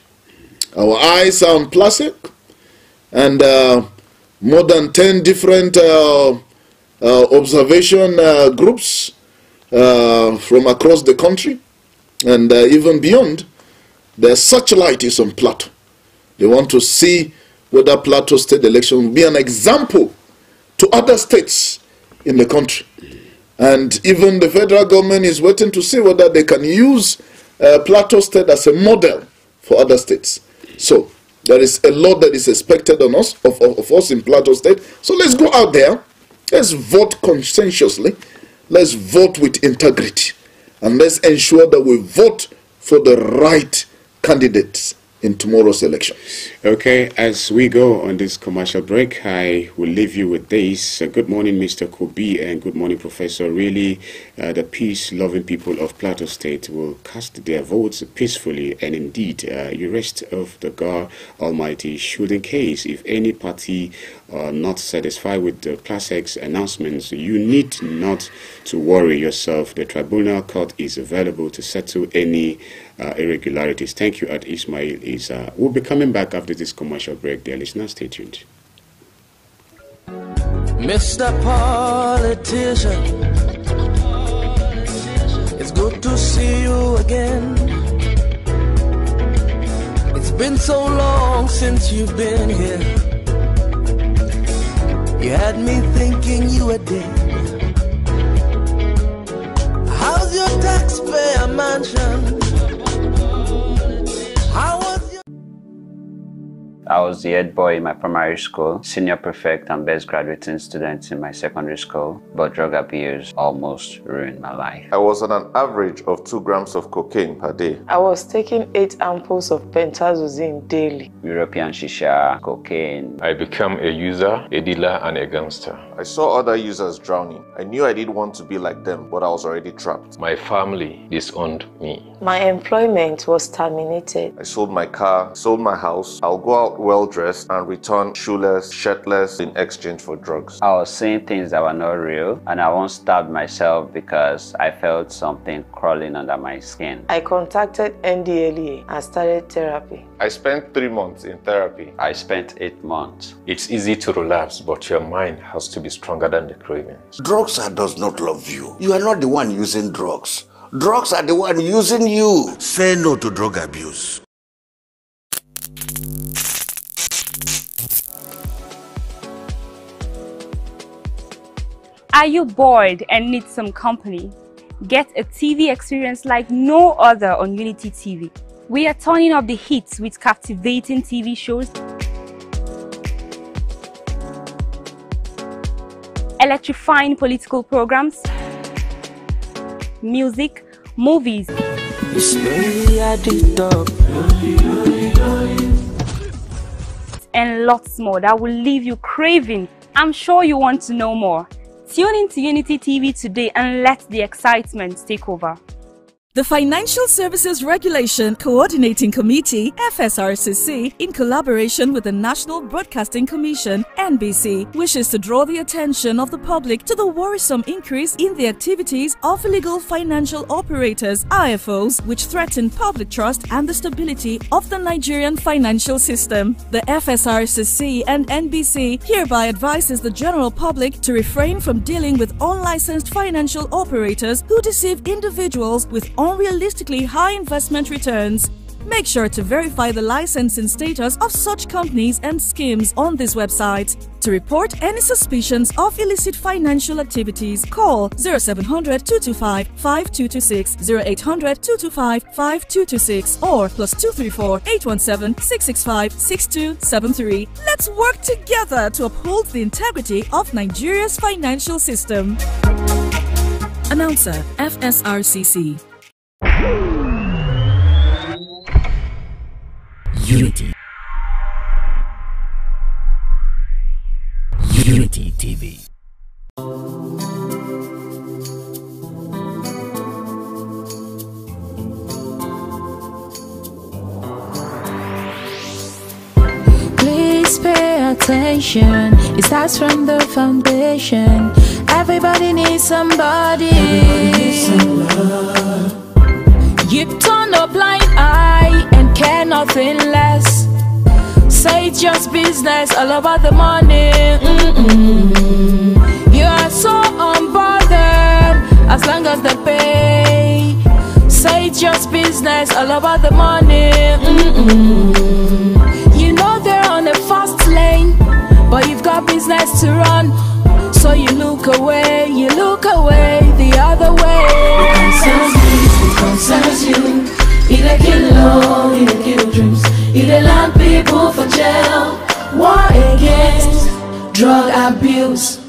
Our eyes are on PLATEAU, and more than 10 different observation groups from across the country and even beyond, their searchlight is on Plateau. They want to see whether Plateau state election will be an example to other states in the country. And even the federal government is waiting to see whether they can use Plateau state as a model for other states. So there is a lot that is expected on us, of us in Plateau state. So let's go out there. Let's vote conscientiously. Let's vote with integrity. And let's ensure that we vote for the right candidates in tomorrow's elections. Okay, as we go on this commercial break, I will leave you with this. Good morning, Mr. Kobi, and good morning, Professor. Really, the peace-loving people of Plateau State will cast their votes peacefully, and indeed, you rest of the God Almighty should, in case if any party are not satisfied with the PLASEC's announcements, you need not to worry yourself. The tribunal court is available to settle any irregularities. Thank you, at Ismail Isa. We'll be coming back after this commercial break. Dear listeners, stay tuned. Mr. Politician, it's good to see you again. It's been so long since you've been here. You had me thinking you were dead. How's your taxpayer mansion? I was the head boy in my primary school, senior prefect and best graduating student in my secondary school, but drug abuse almost ruined my life. I was on an average of 2 grams of cocaine per day. I was taking 8 ampoules of pentazosine daily. European shisha, cocaine. I became a user, a dealer, and a gangster. I saw other users drowning. I knew I didn't want to be like them, but I was already trapped. My family disowned me. My employment was terminated. I sold my car, sold my house. I'll go out well-dressed and return shoeless, shirtless in exchange for drugs. I was saying things that were not real, and I once stabbed myself because I felt something crawling under my skin. I contacted NDLEA and started therapy. I spent 3 months in therapy. I spent 8 months. It's easy to relapse, but your mind has to be stronger than the cravings. Drugs does not love you. You are not the one using drugs. Drugs are the one using you. Say no to drug abuse. Are you bored and need some company? Get a TV experience like no other on Unity TV. We are turning up the hits with captivating TV shows, electrifying political programs, music, movies, and lots more that will leave you craving. I'm sure you want to know more. Tune in to Unity TV today and let the excitement take over. The Financial Services Regulation Coordinating Committee, FSRCC, in collaboration with the National Broadcasting Commission, NBC, wishes to draw the attention of the public to the worrisome increase in the activities of illegal financial operators, IFOs, which threaten public trust and the stability of the Nigerian financial system. The FSRCC and NBC hereby advises the general public to refrain from dealing with unlicensed financial operators who deceive individuals with unrealistically high investment returns. Make sure to verify the licensing status of such companies and schemes on this website. To report any suspicions of illicit financial activities, call 0700 225 5226, 0800 225 5226, or +234 817 665 6273. Let's work together to uphold the integrity of Nigeria's financial system. Announcer, FSRCC. Unity. Unity TV. Please pay attention. It starts from the foundation. Everybody needs somebody. You turn a blind eye and care nothing less. Say it's just business, all about the money. You are so unbothered as long as they pay. Say it's just business. business all about the money. You know they're on a fast lane, but you've got business to run. So you look away the other way. It concerns you. It kill love, it kill dreams. It land people for jail. War against drug abuse.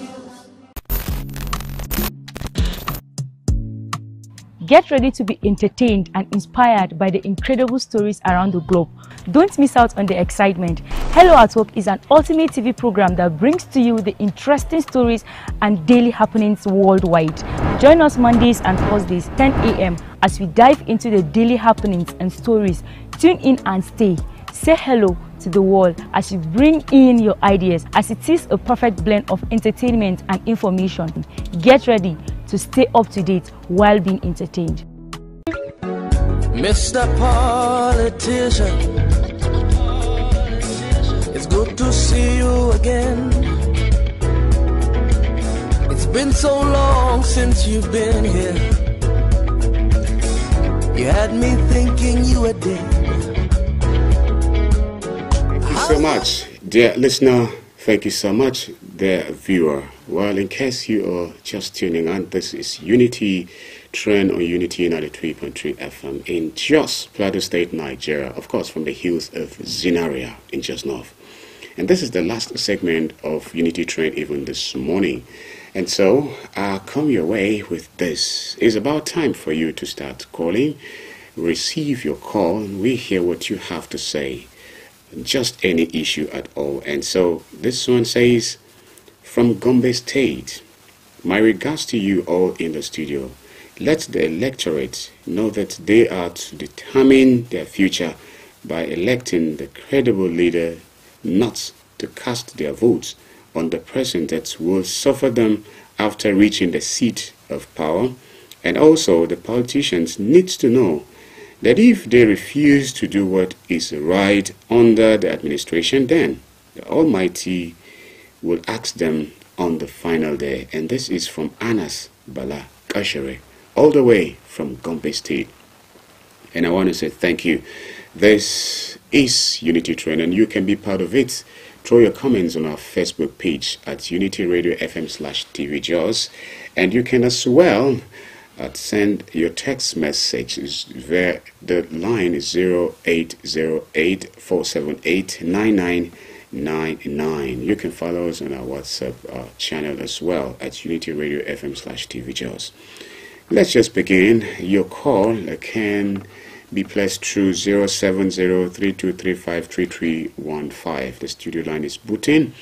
Get ready to be entertained and inspired by the incredible stories around the globe. Don't miss out on the excitement. Hello at Work is an ultimate TV program that brings to you the interesting stories and daily happenings worldwide. Join us Mondays and Thursdays, 10 a.m. as we dive into the daily happenings and stories. Tune in and stay. Say hello to the world as you bring in your ideas, as it is a perfect blend of entertainment and information. Get ready to stay up to date while being entertained. Mr. Politician, it's good to see you again. It's been so long since you've been here. You had me thinking you were dead. Thank you so much, dear listener. Thank you so much, dear viewer. Well, in case you are just tuning on, this is Unity Trend on Unity 93.3 FM in Jos, Plateau State, Nigeria. Of course, from the hills of ZINARIYA in Jos North. And this is the last segment of Unity Trend even this morning. And so, I'll come your way with this. It's about time for you to start calling, receive your call, and we hear what you have to say. Just any issue at all. And so this one says, from Gombe State, my regards to you all in the studio. Let the electorate know that they are to determine their future by electing the credible leader, not to cast their votes on the person that will suffer them after reaching the seat of power. And also the politicians need to know that if they refuse to do what is right under the administration, then the Almighty will ask them on the final day. And this is from Anas Bala Kashere, all the way from Gombe State. And I want to say thank you. This is Unity Trend, and you can be part of it. Throw your comments on our Facebook page at Unity Radio FM/TV Jaws, and you can as well send your text messages where the line is 0808-478-9999. You can follow us on our WhatsApp channel as well at Unity Radio FM/TV Jaws. Let's just begin. Your call can be placed through 070-3235-3315. The studio line is booting.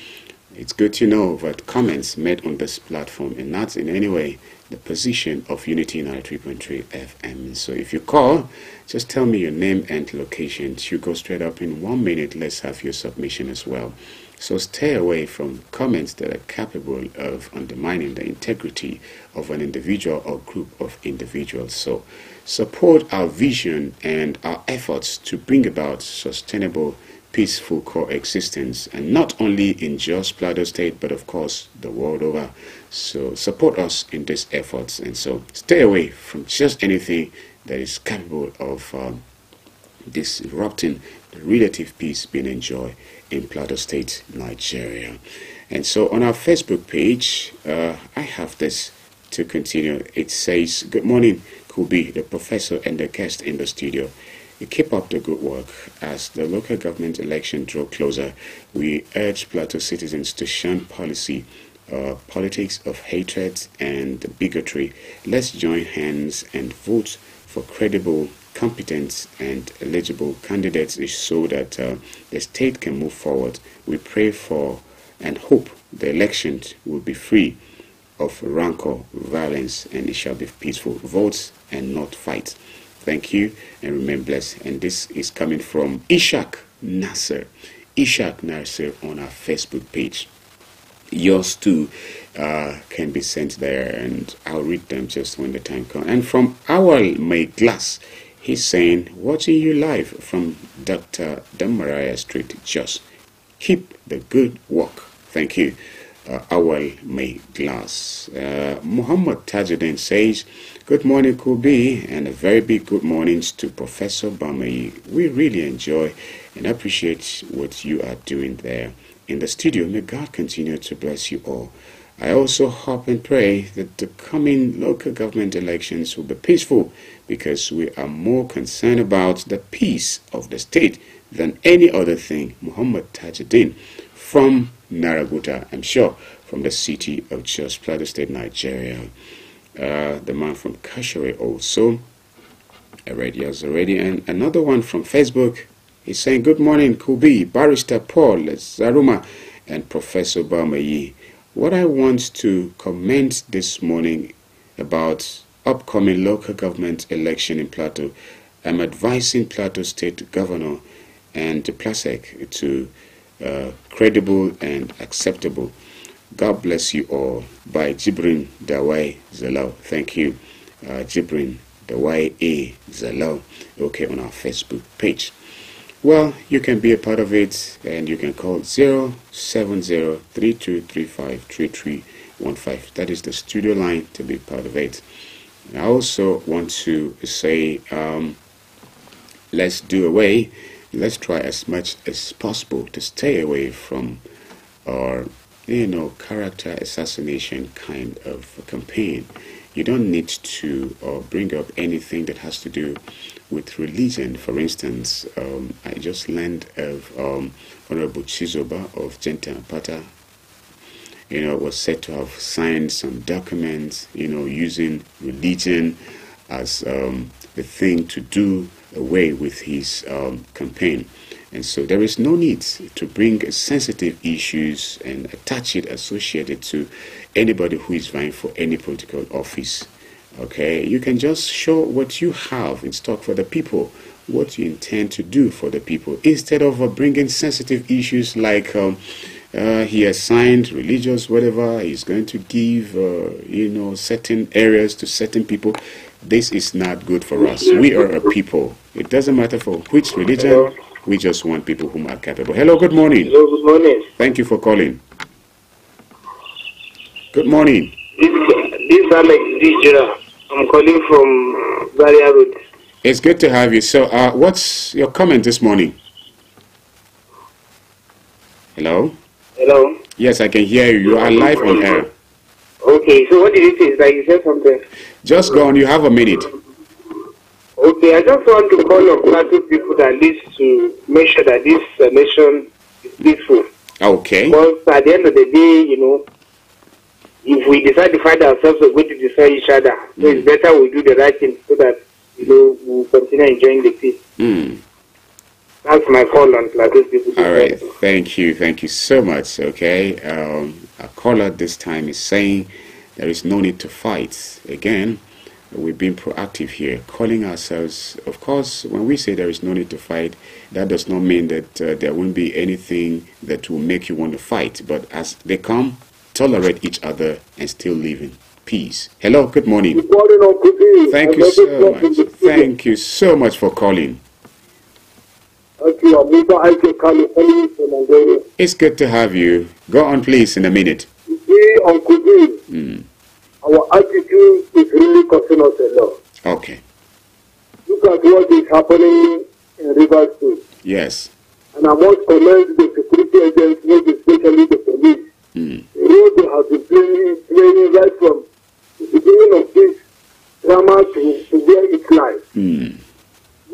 It's good to know that comments made on this platform and not in any way the position of Unity 93.3 FM. So if you call, just tell me your name and location. You go straight up in 1 minute. Let's have your submission as well. So stay away from comments that are capable of undermining the integrity of an individual or group of individuals. So support our vision and our efforts to bring about sustainable, peaceful coexistence, and not only in Jos Plateau State, but of course the world over. So support us in these efforts, and so stay away from just anything that is capable of disrupting the relative peace being enjoyed in Plateau State, Nigeria. And so on our Facebook page, I have this to continue. It says, good morning, Kubi, the professor and the guest in the studio. You keep up the good work. As the local government election draw closer, we urge Plateau citizens to shun politics of hatred and bigotry. Let's join hands and vote for credible, competent and eligible candidates so that the state can move forward. We pray for and hope the elections will be free of rancor, violence, and it shall be peaceful. Votes and not fight. Thank you and remain blessed. And this is coming from Ishak Nasser. Ishak Nasser on our Facebook page. Yours too can be sent there, and I'll read them just when the time comes. And from Awal May Glass, he's saying, watching you live from Dr. Damaria Street, Jos. Keep the good work. Thank you. Awal May Glass. Muhammad Tajuddin says, good morning, Kubi, and a very big good mornings to Professor Bamayi. We really enjoy and appreciate what you are doing there in the studio. May God continue to bless you all. I also hope and pray that the coming local government elections will be peaceful, because we are more concerned about the peace of the state than any other thing. Muhammad Tajuddin from Naraguta, I'm sure, from the city of Jos, Plateau State, Nigeria. The man from Kashere also. Already. And another one from Facebook. He's saying, good morning, Kubi, Barrister Paul Zaruma, and Professor Bamayi. What I want to comment this morning about upcoming local government election in Plateau, I'm advising Plateau State Governor and the PLASEC to credible and acceptable. God bless you all. By Jibrin Dawai Zalau. Thank you, Jibrin Dawai A Zalau. Okay, on our Facebook page. Well, you can be a part of it, and you can call 070-3235-3315. That is the studio line to be part of it. I also want to say, let's try as much as possible to stay away from our, character assassination kind of campaign. You don't need to bring up anything that has to do with religion. For instance, I just learned of Honorable Chizoba of Jenta Pata, was said to have signed some documents, using religion as the thing to do away with his campaign. And so there is no need to bring sensitive issues and attach it, associate it to anybody who is vying for any political office. Okay, you can just show what you have in stock for the people, what you intend to do for the people, instead of bringing sensitive issues like he has signed religious whatever, he's going to give, certain areas to certain people. This is not good for us. We are a people. It doesn't matter for which religion. Hello. We just want people who are capable. Hello, good morning. Hello, good morning. Thank you for calling. Good morning. This is Alex Dijera. I'm calling from Zaria Road. It's good to have you. So, what's your comment this morning? Hello? Hello? Yes, I can hear you. You are live on air. Okay, so what did you say? Like you said something. Just go on. You have a minute. Okay, I just want to call on Plateau people that least to make sure that this election is peaceful. Okay. Because at the end of the day, if we decide to fight ourselves, we're going to destroy each other. So it's better we do the right thing so that, we'll continue enjoying the peace. That's my call on Plateau people. All right. Thank you. Thank you so much. Okay. Our caller this time is saying there is no need to fight. Again, we've been proactive here, calling ourselves. Of course, when we say there is no need to fight, that does not mean that there won't be anything that will make you want to fight. But as they come, tolerate each other and still live in peace. Hello, good morning. Good morning, Uncle D. Thank you so much. Thank you so much for calling. Thank you. It's good to have you. Go on, please, in a minute. Uncle D. Our attitude is really costing us a lot. Okay. Look at what is happening in Rivers State. Yes. And I must commend the security agencies, especially the police. The role they have been playing right from the beginning of this drama to where it's lies.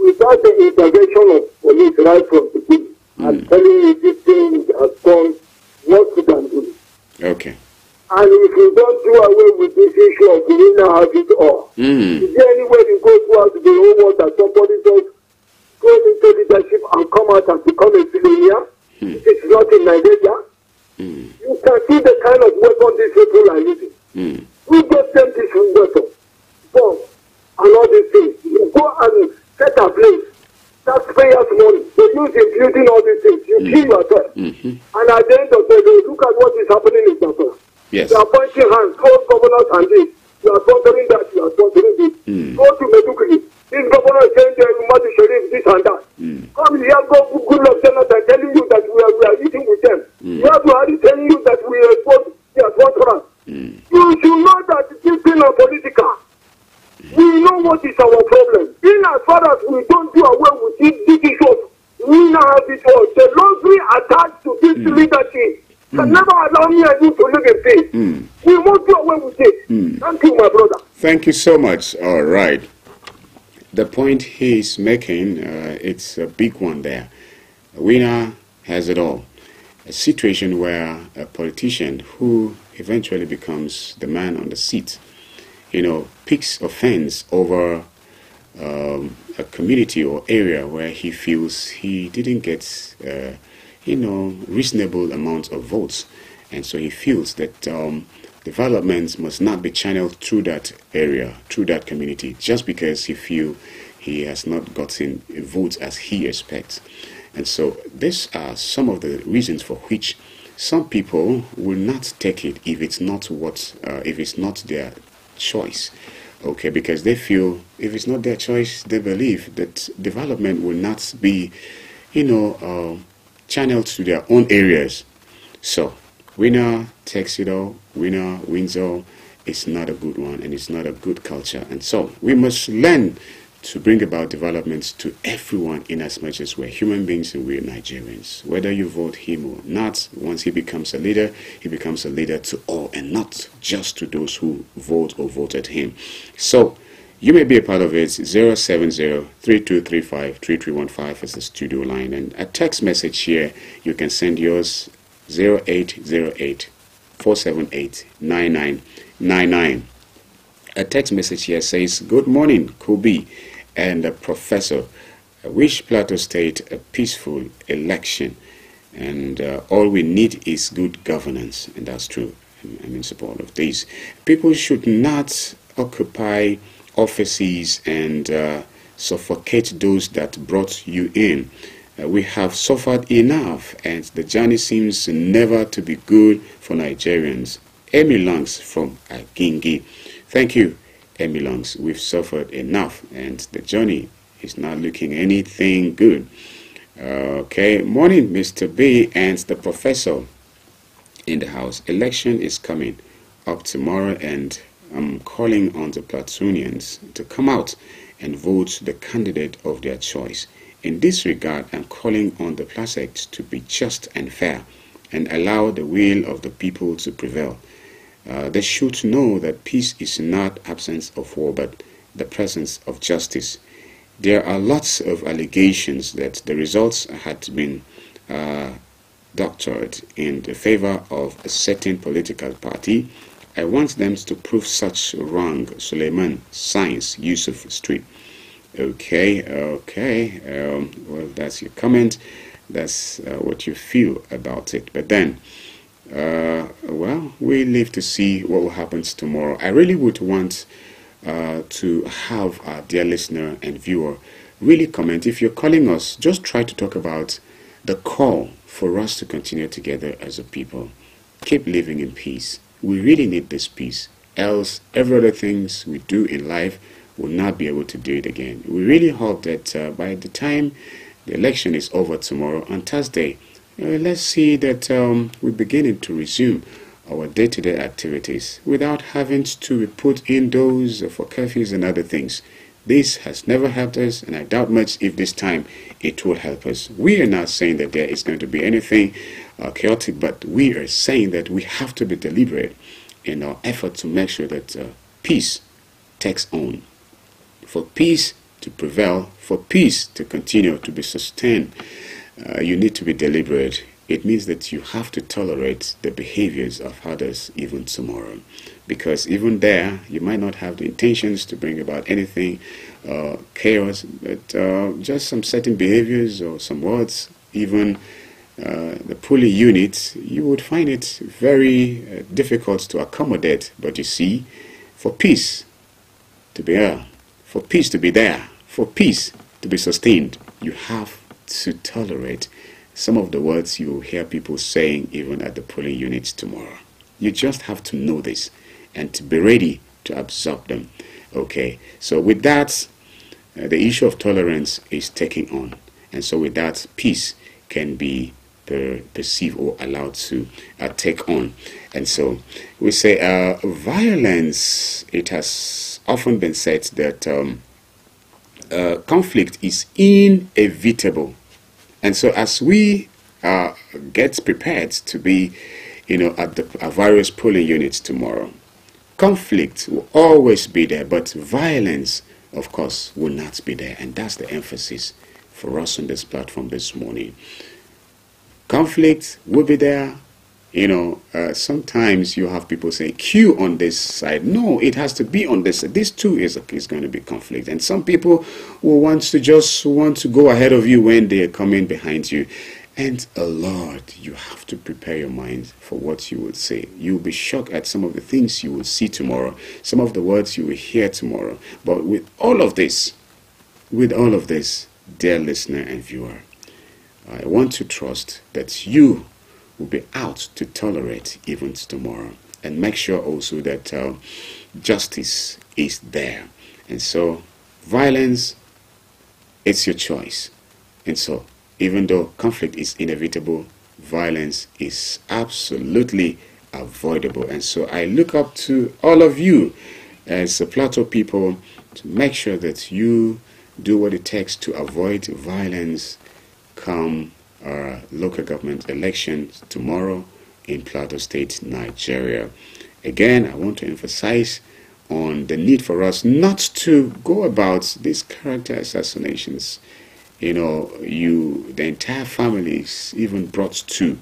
Without the intervention of police right from the beginning, I'm telling you this thing has gone what we can do. Okay. And if you don't do away with this issue of we now have it all, is there any way you go throughout the whole world that somebody just go into leadership and come out and become a billionaire? It is not in Nigeria. You can see the kind of weapon these people are using. Who gave them this weapon? Bombs and all these things. You go and set a place. Taxpayers' money. They use in building all these things. You kill yourself. And at the end of the day, look at what is happening in Japan. Yes. You are pointing hands, all governors and this. You are sponsoring that, you are sponsoring this. Go to Medukri. This governor is saying you must sheriff this and that. Come here, go good luck, Jonathan, telling you that we are eating with them. You have to hurry telling you that we are supposed what is our problem. In as far as we don't do away with this issue of we now have this all, the luxury attached to this leadership can never allow me and you to live in peace. We won't do away with it. Thank you, my brother. Thank you so much. All right. The point he's making, it's a big one there. A winner has it all. A situation where a politician who eventually becomes the man on the seat, picks offense over a community or area where he feels he didn't get, reasonable amount of votes. And so he feels that development must not be channeled through that area, through that community, just because he feels he has not gotten votes as he expects. And so these are some of the reasons for which some people will not take it if it's not their choice. Okay, because they feel if it's not their choice, they believe that development will not be, channeled to their own areas. So, winner takes it all, winner wins all. It's not a good one, and it's not a good culture. And so, we must learn to bring about developments to everyone in as much as we're human beings and we're Nigerians. Whether you vote him or not, once he becomes a leader, he becomes a leader to all and not just to those who vote or voted him. So, you may be a part of it. 070-3235-3315 is the studio line. And a text message here, you can send yours 0808-478-9999. A text message here says, "Good morning, Kobe and Professor. I wish Plateau State a peaceful election, and all we need is good governance." And that's true. I'm in support of this. People should not occupy offices and suffocate those that brought you in. We have suffered enough, and the journey seems never to be good for Nigerians. Amy Lungs from Agingi. Thank you, Amy Lungs. We've suffered enough, and the journey is not looking anything good. Okay, morning, Mr. B and the professor in the house. Election is coming up tomorrow, and I'm calling on the platoonians to come out and vote the candidate of their choice. In this regard, I'm calling on the Platex to be just and fair and allow the will of the people to prevail. They should know that peace is not absence of war, but the presence of justice. There are lots of allegations that the results had been doctored in the favor of a certain political party. I want them to prove such wrong. Suleiman Science, Yusuf Street. Okay. Well, that's your comment. That's what you feel about it. But then, well, we live to see what will happen tomorrow. I really would want to have our dear listener and viewer really comment. If you're calling us, just try to talk about the call for us to continue together as a people. Keep living in peace. We really need this peace. Else, every other things we do in life will not be able to do it again. We really hope that by the time the election is over tomorrow on Thursday, let's see that we're beginning to resume our day-to-day activities without having to be put indoors for curfews and other things. This has never helped us, and I doubt much if this time it will help us. We are not saying that there is going to be anything chaotic, but we are saying that we have to be deliberate in our effort to make sure that peace takes on. For peace to prevail, for peace to continue to be sustained, you need to be deliberate. It means that you have to tolerate the behaviors of others even tomorrow. Because even there, you might not have the intentions to bring about anything chaos, but just some certain behaviors or some words, even the polling unit, you would find it very difficult to accommodate. But you see, for peace to be there, for peace to be there, for peace to be sustained, you have to tolerate some of the words you will hear people saying even at the polling units tomorrow. You just have to know this and to be ready to absorb them. Okay, so with that, the issue of tolerance is taking on. And so with that, peace can be perceive or allowed to take on. And so we say violence, it has often been said that conflict is inevitable. And so as we get prepared to be, at the various polling units tomorrow, conflict will always be there, but violence, of course, will not be there. And that's the emphasis for us on this platform this morning. Conflict will be there. Sometimes you have people say, Q on this side. No, it has to be on this side. This too is going to be conflict. And some people will want to go ahead of you when they are coming behind you. And Lord, you have to prepare your mind for what you would say. You'll be shocked at some of the things you will see tomorrow, some of the words you will hear tomorrow. But with all of this, dear listener and viewer, I want to trust that you will be out to tolerate even tomorrow, and make sure also that justice is there. And so violence, it's your choice. And so even though conflict is inevitable, violence is absolutely avoidable. And so I look up to all of you as a Plateau people to make sure that you do what it takes to avoid violence come local government elections tomorrow in Plateau State, Nigeria. Again, I want to emphasize on the need for us not to go about these character assassinations. The entire family is even brought to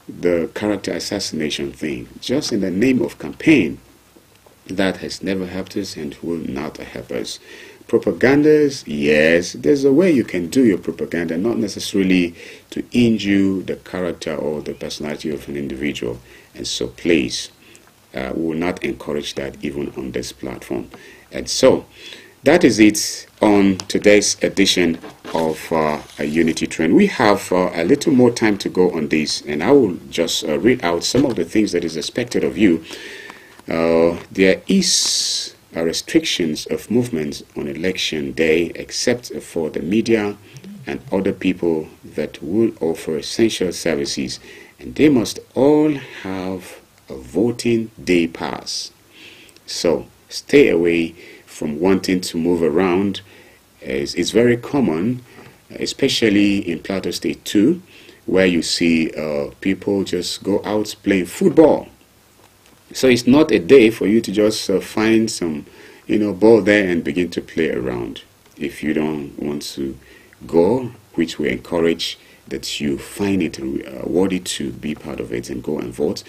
the character assassination thing, just in the name of campaign. That has never helped us and will not help us. Propagandas, yes, there's a way you can do your propaganda, not necessarily to injure the character or the personality of an individual. And so please, we will not encourage that even on this platform. And so that is it on today's edition of a Unity Trend. We have a little more time to go on this, and I will just read out some of the things that is expected of you. There is restrictions of movement on election day, except for the media and other people that will offer essential services, and they must all have a voting day pass. So stay away from wanting to move around. It's very common, especially in Plateau State too, where you see people just go out playing football. So it's not a day for you to just find some, ball there and begin to play around. If you don't want to go, which we encourage that you find it worthy to be part of it and go and vote.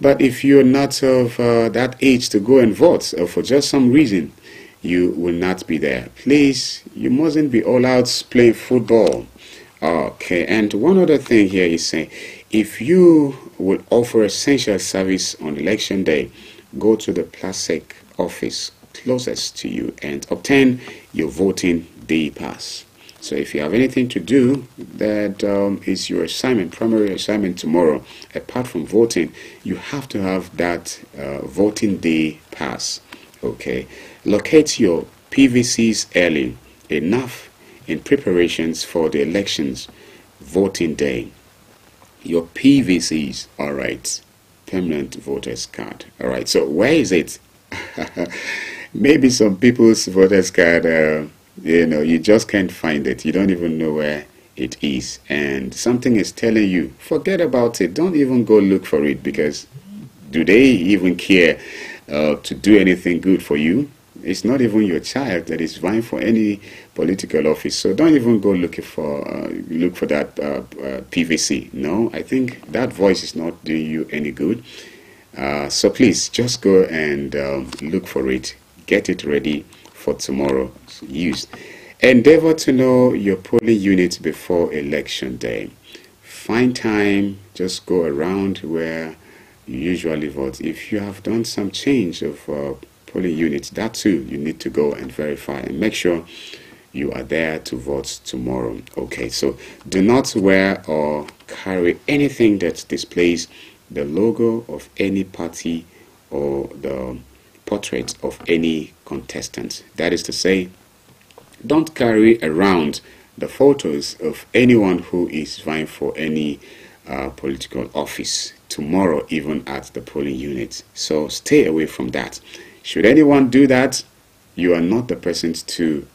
But if you're not of that age to go and vote, or for just some reason, you will not be there. Please, you mustn't be all out playing football. Okay, and one other thing here is saying, if you will offer essential service on election day, go to the PLATEAU office closest to you and obtain your voting day pass. So if you have anything to do that is your assignment, primary assignment tomorrow, apart from voting, you have to have that voting day pass. Okay, locate your PVCs early enough in preparations for the elections voting day. Your PVCs, all right, permanent voters card. All right, so where is it? Maybe some people's voters card, you just can't find it. You don't even know where it is, and something is telling you, forget about it. Don't even go look for it, because do they even care to do anything good for you? It's not even your child that is vying for any political office, so don't even go look for that PVC. No, I think that voice is not doing you any good. So please just go and look for it. Get it ready for tomorrow's use. Endeavor to know your polling unit before election day. Find time, just go around where you usually vote. If you have done some change of polling units, that too you need to go and verify and make sure you are there to vote tomorrow. Okay, so do not wear or carry anything that displays the logo of any party or the portrait of any contestant. That is to say, don't carry around the photos of anyone who is vying for any political office tomorrow, even at the polling unit. So stay away from that. Should anyone do that, you are not the person to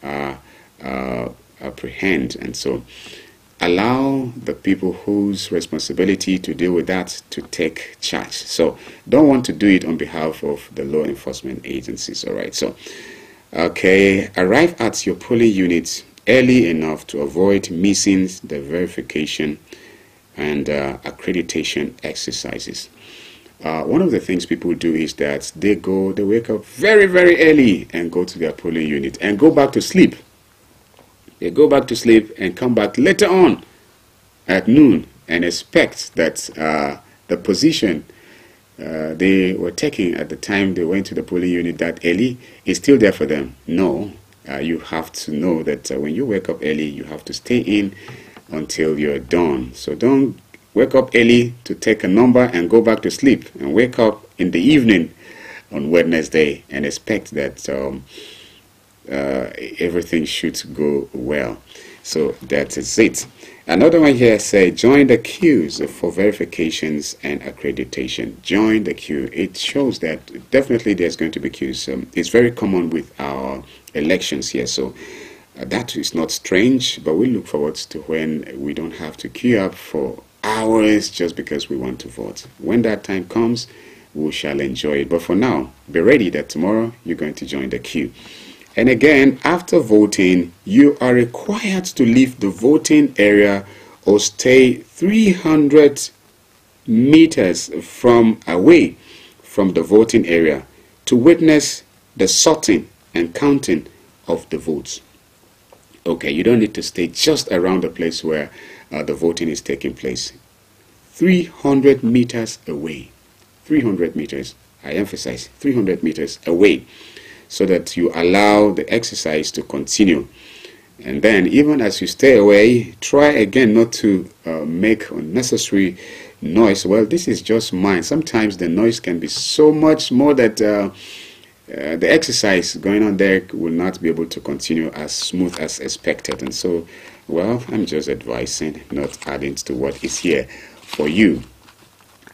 apprehend, and so allow the people whose responsibility to deal with that to take charge. So don't want to do it on behalf of the law enforcement agencies. All right, so okay, arrive at your polling unit early enough to avoid missing the verification and accreditation exercises. One of the things people do is that they wake up very, very early and go to their polling unit and go back to sleep. They go back to sleep and come back later on at noon and expect that the position they were taking at the time they went to the polling unit that early is still there for them. No, you have to know that when you wake up early, you have to stay in until you're done. So don't wake up early to take a number and go back to sleep, and wake up in the evening on Wednesday and expect that everything should go well. So that is it. Another one here says, join the queues for verifications and accreditation. Join the queue. It shows that definitely there's going to be queues. It's very common with our elections here. So that is not strange, but we look forward to when we don't have to queue up for hours just because we want to vote. When that time comes, we shall enjoy it. But for now, be ready that tomorrow you're going to join the queue. And again, after voting, you are required to leave the voting area or stay 300 meters away from the voting area to witness the sorting and counting of the votes. Okay, you don't need to stay just around the place where the voting is taking place. 300 meters away. 300 meters. I emphasize 300 meters away, so that you allow the exercise to continue. And then even as you stay away, try again not to make unnecessary noise. Well, this is just mine. Sometimes the noise can be so much more that the exercise going on there will not be able to continue as smooth as expected. And so, well, I'm just advising, not adding to what is here for you.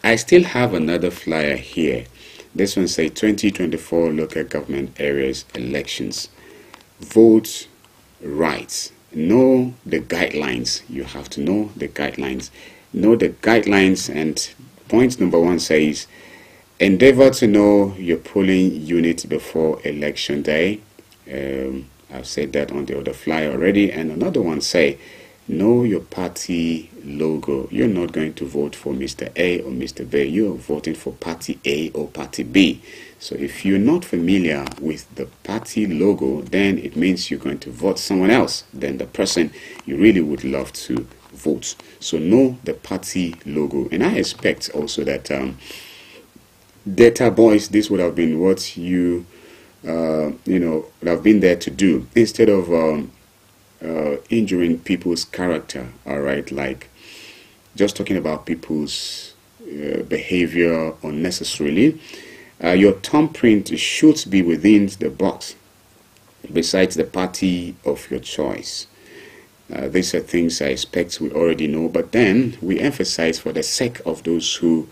I still have another flyer here. This one says 2024 local government areas elections. Vote rights. Know the guidelines. You have to know the guidelines. Know the guidelines, and point number 1 says endeavor to know your polling unit before election day. I've said that on the other flyer already. And another one say know your party logo. You're not going to vote for Mr. A or Mr. B. You're voting for party A or party B. So if you're not familiar with the party logo, then it means you're going to vote someone else than the person you really would love to vote. So know the party logo. And I expect also that data boys, this would have been what you would have been there to do, instead of injuring people's character. All right, like just talking about people's behavior unnecessarily. Your thumbprint should be within the box besides the party of your choice. These are things I expect we already know, but then we emphasize for the sake of those who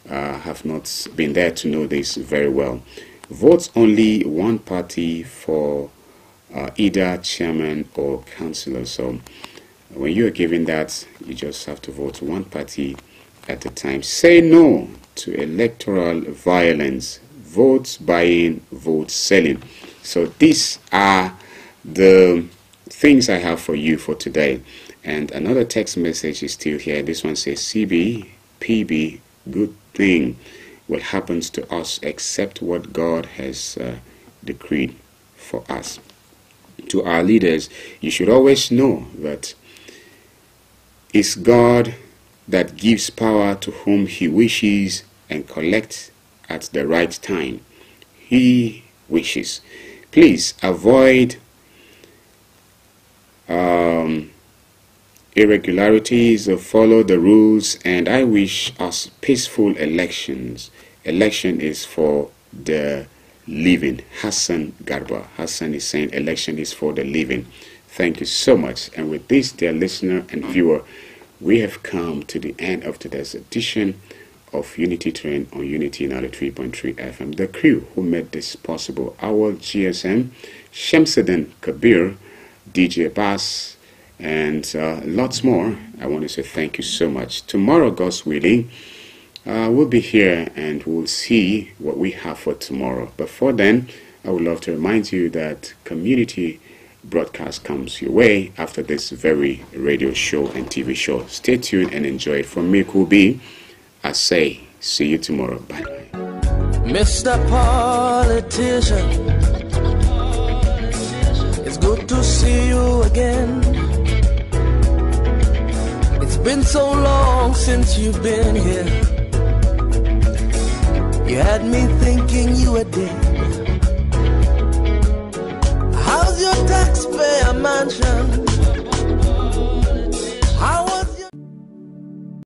have not been there to know this very well. Vote only one party for either chairman or councillor. So when you are given that, you just have to vote one party at a time. Say no to electoral violence, vote buying, vote selling. So these are the things I have for you for today. And another text message is still here. This one says, CB, PB, good thing will happen to us except what God has decreed for us. To our leaders, you should always know that it's God that gives power to whom he wishes and collects at the right time he wishes. Please avoid irregularities, follow the rules, and I wish us peaceful elections. Election is for the living. Hassan Garba. Hassan is saying election is for the living. Thank you so much. And with this, dear listener and viewer, we have come to the end of today's edition of Unity Train on Unity 93.3 FM. The crew who made this possible, our GSM, Shamsuddin Kabir, DJ Bass, and lots more. I want to say thank you so much. Tomorrow, God's willing, we'll be here and we'll see what we have for tomorrow. Before then, I would love to remind you that community broadcast comes your way after this very radio show and TV show. Stay tuned and enjoy it. From me, Kubi, I say, see you tomorrow. Bye. Mr. Politician, it's good to see you again. It's been so long since you've been here. You had me thinking you were dead. How's your taxpayer mansion?